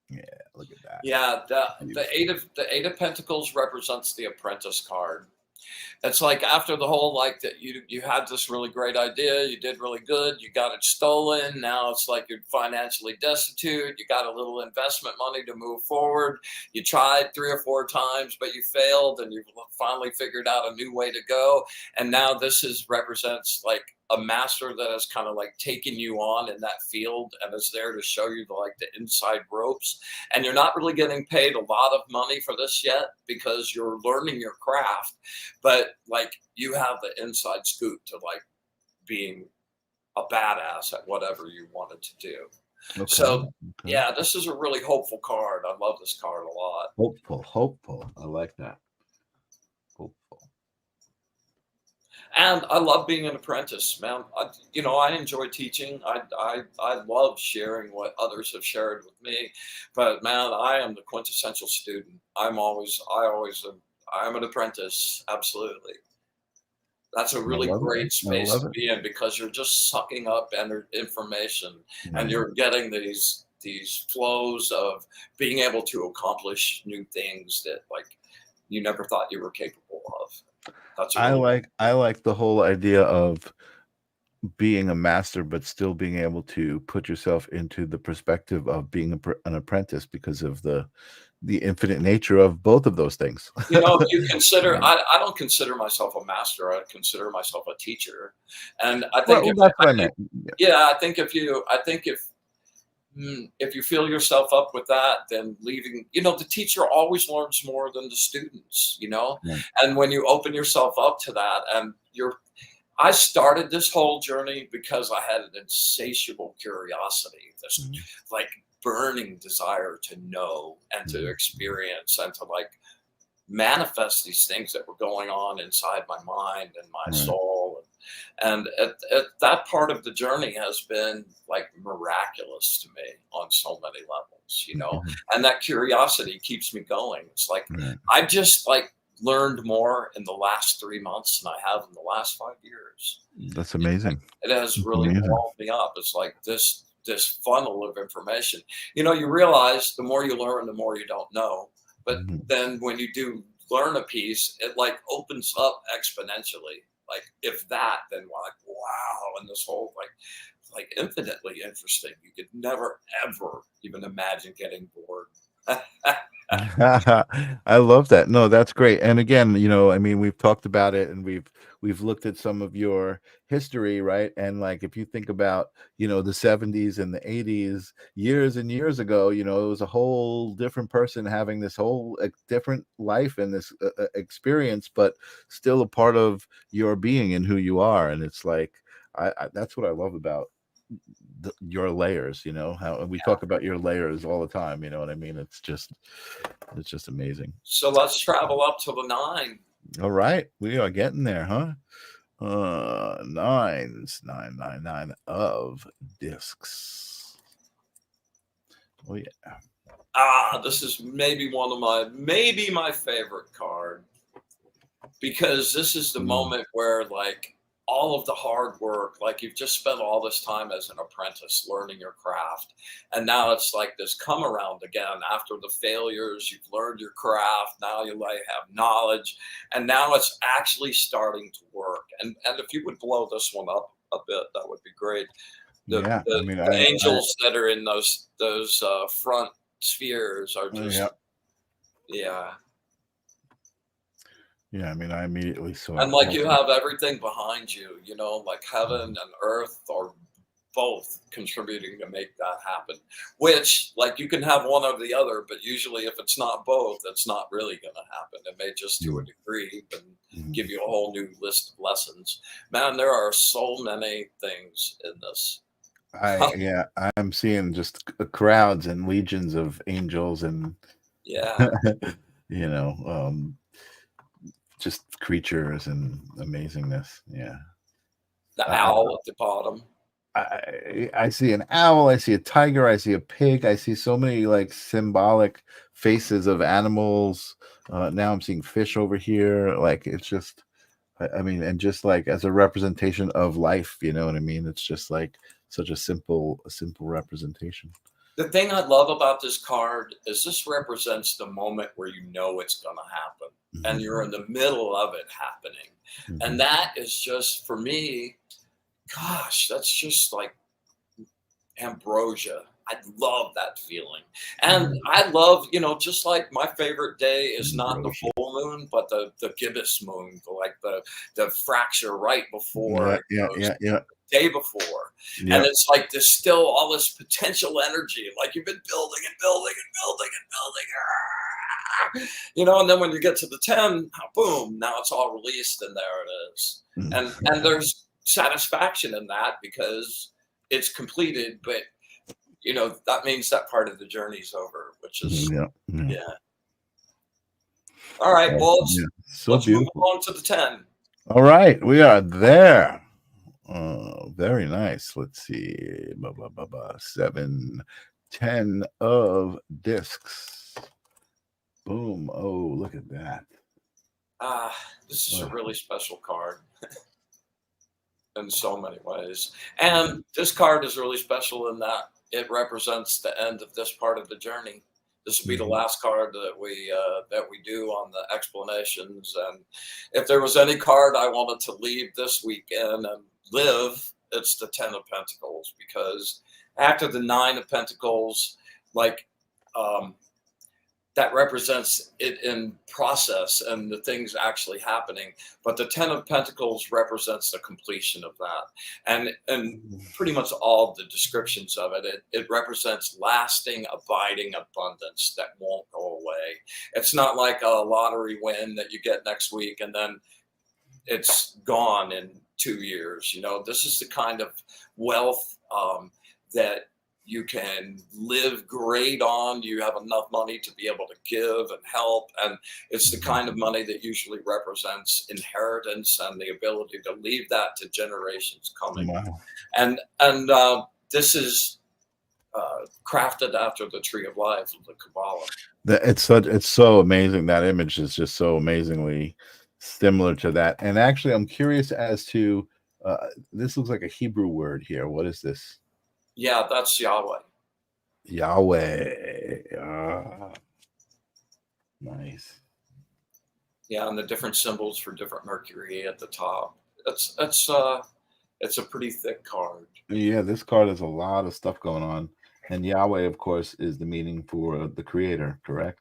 Yeah, look at that. Yeah, the eight of Pentacles represents the Apprentice card. It's like after the whole like that you had this really great idea, you did really good, you got it stolen. Now it's like you're financially destitute. You got a little investment money to move forward. You tried 3 or 4 times, but you failed, and you finally figured out a new way to go. And now this represents like a master that has kind of like taken you on in that field and is there to show you the inside ropes. And you're not really getting paid a lot of money for this yet because you're learning your craft, but like you have the inside scoop to like being a badass at whatever you wanted to do. Okay. So yeah, this is a really hopeful card. I love this card a lot. Hopeful. I like that. Hopeful. And I love being an apprentice, man. I enjoy teaching. I love sharing what others have shared with me. But man, I am the quintessential student. I'm an apprentice. Absolutely. That's a really great space to be in because you're just sucking up information and you're getting these flows of being able to accomplish new things that like you never thought you were capable of. I like the whole idea of being a master, but still being able to put yourself into the perspective of being an apprentice because of the infinite nature of both of those things. If you consider, I don't consider myself a master. I consider myself a teacher, and I think that's what I meant. Yeah, I think if you fill yourself up with that, then leaving, the teacher always learns more than the students, and when you open yourself up to that, and I started this whole journey because I had an insatiable curiosity, this like burning desire to know and to experience and to like manifest these things that were going on inside my mind and my soul. And at that part of the journey has been like miraculous to me on so many levels, and that curiosity keeps me going. It's like, I've just like learned more in the last 3 months than I have in the last 5 years. That's amazing. It has really blown me up. It's like this funnel of information. You realize the more you learn, the more you don't know. But then when you do learn a piece, it like opens up exponentially. Like if that, then like, wow. And this whole like infinitely interesting. You could never, ever even imagine getting bored. I love that. No, that's great. And again, I mean, we've talked about it and we've looked at some of your history, right? And like if you think about, the 70s and the 80s, years and years ago, it was a whole different person having this whole different life and this experience, but still a part of your being and who you are. And it's like that's what I love about your layers, how we talk about your layers all the time, you know what I mean? It's just amazing. So let's travel up to the 9. All right, we are getting there, huh? 9 of discs. Oh yeah. This is maybe my favorite card, because this is the moment where like all of the hard work, like you've just spent all this time as an apprentice learning your craft. And now it's like this come around again after the failures. You've learned your craft. Now you like have knowledge. And now it's actually starting to work. And if you would blow this one up a bit, that would be great. Yeah, I mean, The angels that are in those front spheres are just, yeah. Yeah, I mean, I immediately saw And like you have everything behind you, you know, like heaven and earth are both contributing to make that happen. Which, like, you can have one or the other, but usually if it's not both, it's not really going to happen. It may just to a degree and give you a whole new list of lessons. Man, there are so many things in this. I'm seeing just crowds and legions of angels and yeah, you know, just creatures and amazingness. Yeah, the owl at the bottom. I see an owl, I see a tiger, I see a pig, I see so many like symbolic faces of animals. Now I'm seeing fish over here. Like it's just, I mean, and just like as a representation of life, you know what I mean? It's just like such a simple representation. The thing I love about this card is this represents the moment where you know it's going to happen and you're in the middle of it happening. And that is just, for me, gosh, that's just like ambrosia. I love that feeling. And I love, you know, just like my favorite day is not the full moon, but the gibbous moon, like the fracture right before. Yeah. Day before. Yep. And it's like there's still all this potential energy, like you've been building and building and building and building, you know, and then when you get to the 10, boom, now it's all released and there it is. And there's satisfaction in that because it's completed, but you know, that means that part of the journey's over, which is yeah. All right, well, let's move on to the 10. All right, we are there. Very nice. Let's see. 7, 10 of discs. Boom. Oh, look at that. This is a really special card in so many ways. And this card is really special in that it represents the end of this part of the journey. This will be the last card that we do on the explanations. And if there was any card I wanted to leave this weekend and live, it's the 10 of Pentacles, because after the 9 of Pentacles, like that represents it in process and the things actually happening. But the 10 of Pentacles represents the completion of that. And pretty much all of the descriptions of it, it represents lasting, abiding abundance that won't go away. It's not like a lottery win that you get next week and then it's gone in 2 years. You know, this is the kind of wealth that you can live great on. You have enough money to be able to give and help. And it's the kind of money that usually represents inheritance and the ability to leave that to generations coming. Wow. And this is crafted after the Tree of Life of the Kabbalah. It's so amazing. That image is just so amazingly similar to that. And actually, I'm curious as to this looks like a Hebrew word here. What is this? Yeah, that's Yahweh. Yahweh. Nice. Yeah, and the different symbols for different Mercury at the top. It's a pretty thick card. Yeah, this card has a lot of stuff going on. And Yahweh, of course, is the meaning for the creator, correct?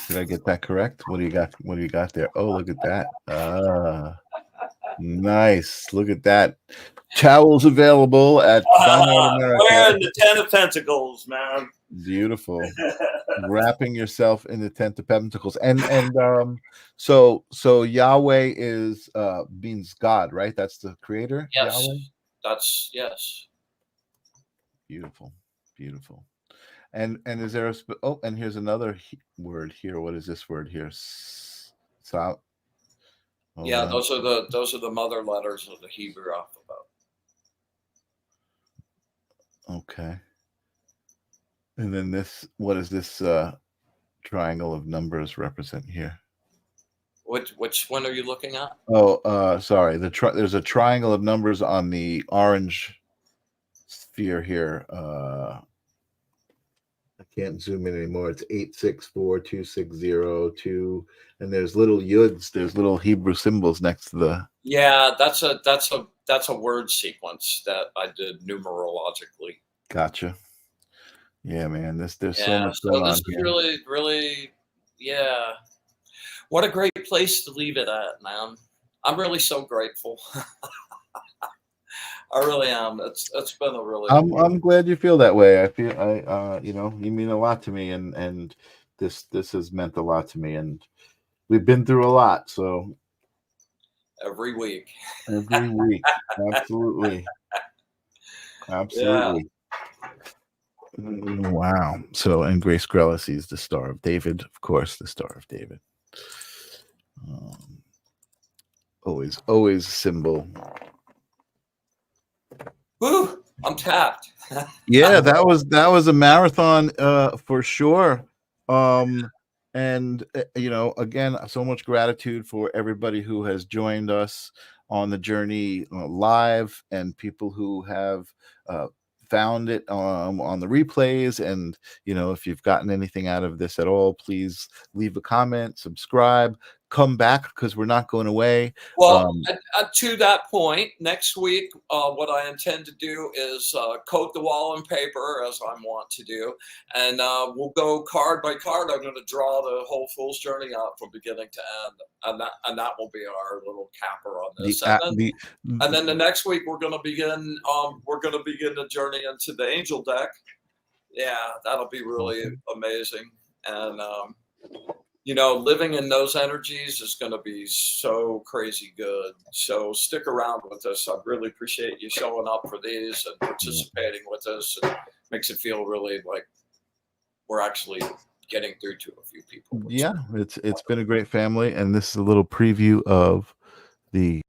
Did I get that correct? What do you got? What do you got there? Oh, look at that. Nice. Look at that. Towels available at Fine Art America. Wearing the 10 of Pentacles, man. Beautiful. Wrapping yourself in the 10 of Pentacles. And so Yahweh is means God, right? That's the creator. Yes. Yahweh? That's yes. Beautiful. Beautiful. And is there a and here's another word here. What is this word here? So yeah, those are the mother letters of the Hebrew alphabet. Okay. And then this, what is this? triangle of numbers represent here? Which one are you looking at? Oh, sorry. There's a triangle of numbers on the orange sphere here. I can't zoom in anymore. It's 8642602, and there's little yuds. There's little Hebrew symbols next to the. Yeah, that's a word sequence that I did numerologically. Gotcha. Yeah, man. There's so Yeah, much so going this on is here. really, yeah. What a great place to leave it at, man. I'm really so grateful. I really am. It's been a really. I'm glad you feel that way. I feel you know, you mean a lot to me, and this has meant a lot to me, and we've been through a lot, so Every week. every week, absolutely, absolutely. Wow. So, and Grace Grella sees the Star of David, of course, the Star of David. Always a symbol. Woo! I'm tapped. Yeah, that was a marathon for sure. And you know, again, so much gratitude for everybody who has joined us on the journey live, and people who have found it on the replays. And you know, if you've gotten anything out of this at all, please leave a comment, subscribe, come back, because we're not going away. Well, to that point, next week, what I intend to do is coat the wall in paper, as I want to do, and we'll go card by card. I'm going to draw the whole Fool's Journey out from beginning to end, and that will be our little capper on this. And then the next week, we're going to begin. We're going to begin the journey into the Angel deck. Yeah, that'll be really amazing, and. You know, living in those energies is going to be so crazy good. So stick around with us. I really appreciate you showing up for these and participating with us. It makes it feel really like we're actually getting through to a few people. Yeah, it's been a great family, and this is a little preview of the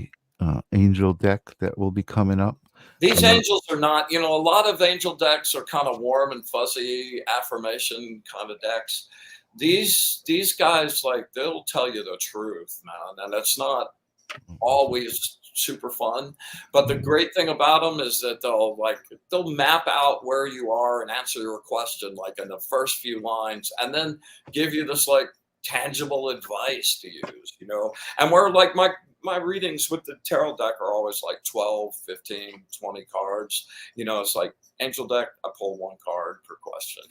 angel deck that will be coming up. These angels are not, you know, a lot of angel decks are kind of warm and fuzzy affirmation kind of decks. These guys, like, they'll tell you the truth, man, and it's not always super fun, but the great thing about them is that they'll map out where you are and answer your question like in the first few lines, and then give you this like tangible advice to use, you know. And we're like my readings with the tarot deck are always like 12, 15, 20 cards, you know. It's like angel deck, I pull one card per question.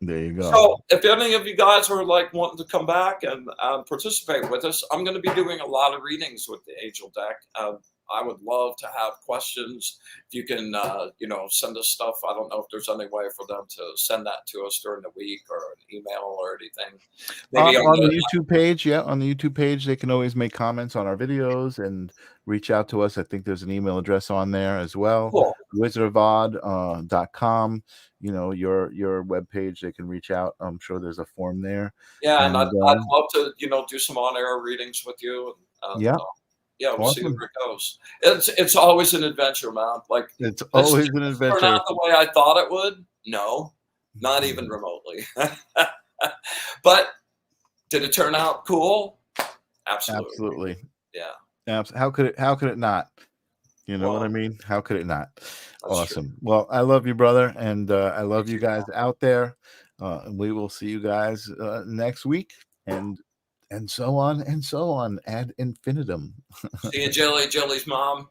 There you go. So if any of you guys are like wanting to come back and participate with us, I'm going to be doing a lot of readings with the angel deck. I would love to have questions. If you can, you know, send us stuff. I don't know if there's any way for them to send that to us during the week or an email or anything. Maybe on the YouTube page, on the YouTube page, they can always make comments on our videos and reach out to us. I think there's an email address on there as well. Cool. wizardofod.com. You know, your webpage, they can reach out. I'm sure there's a form there. Yeah, and I'd love to, you know, do some on-air readings with you. Yeah, we'll awesome. see where it goes. It's always an adventure, man. Like, it's always an adventure. Turn out the way I thought it would? No, not even remotely. But did it turn out cool? Absolutely. Yeah. How could it not? You know what I mean? How could it not? Awesome. True. Well, I love you, brother, and I love you guys out there. And we will see you guys next week, and so on ad infinitum. See you, Jelly's mom.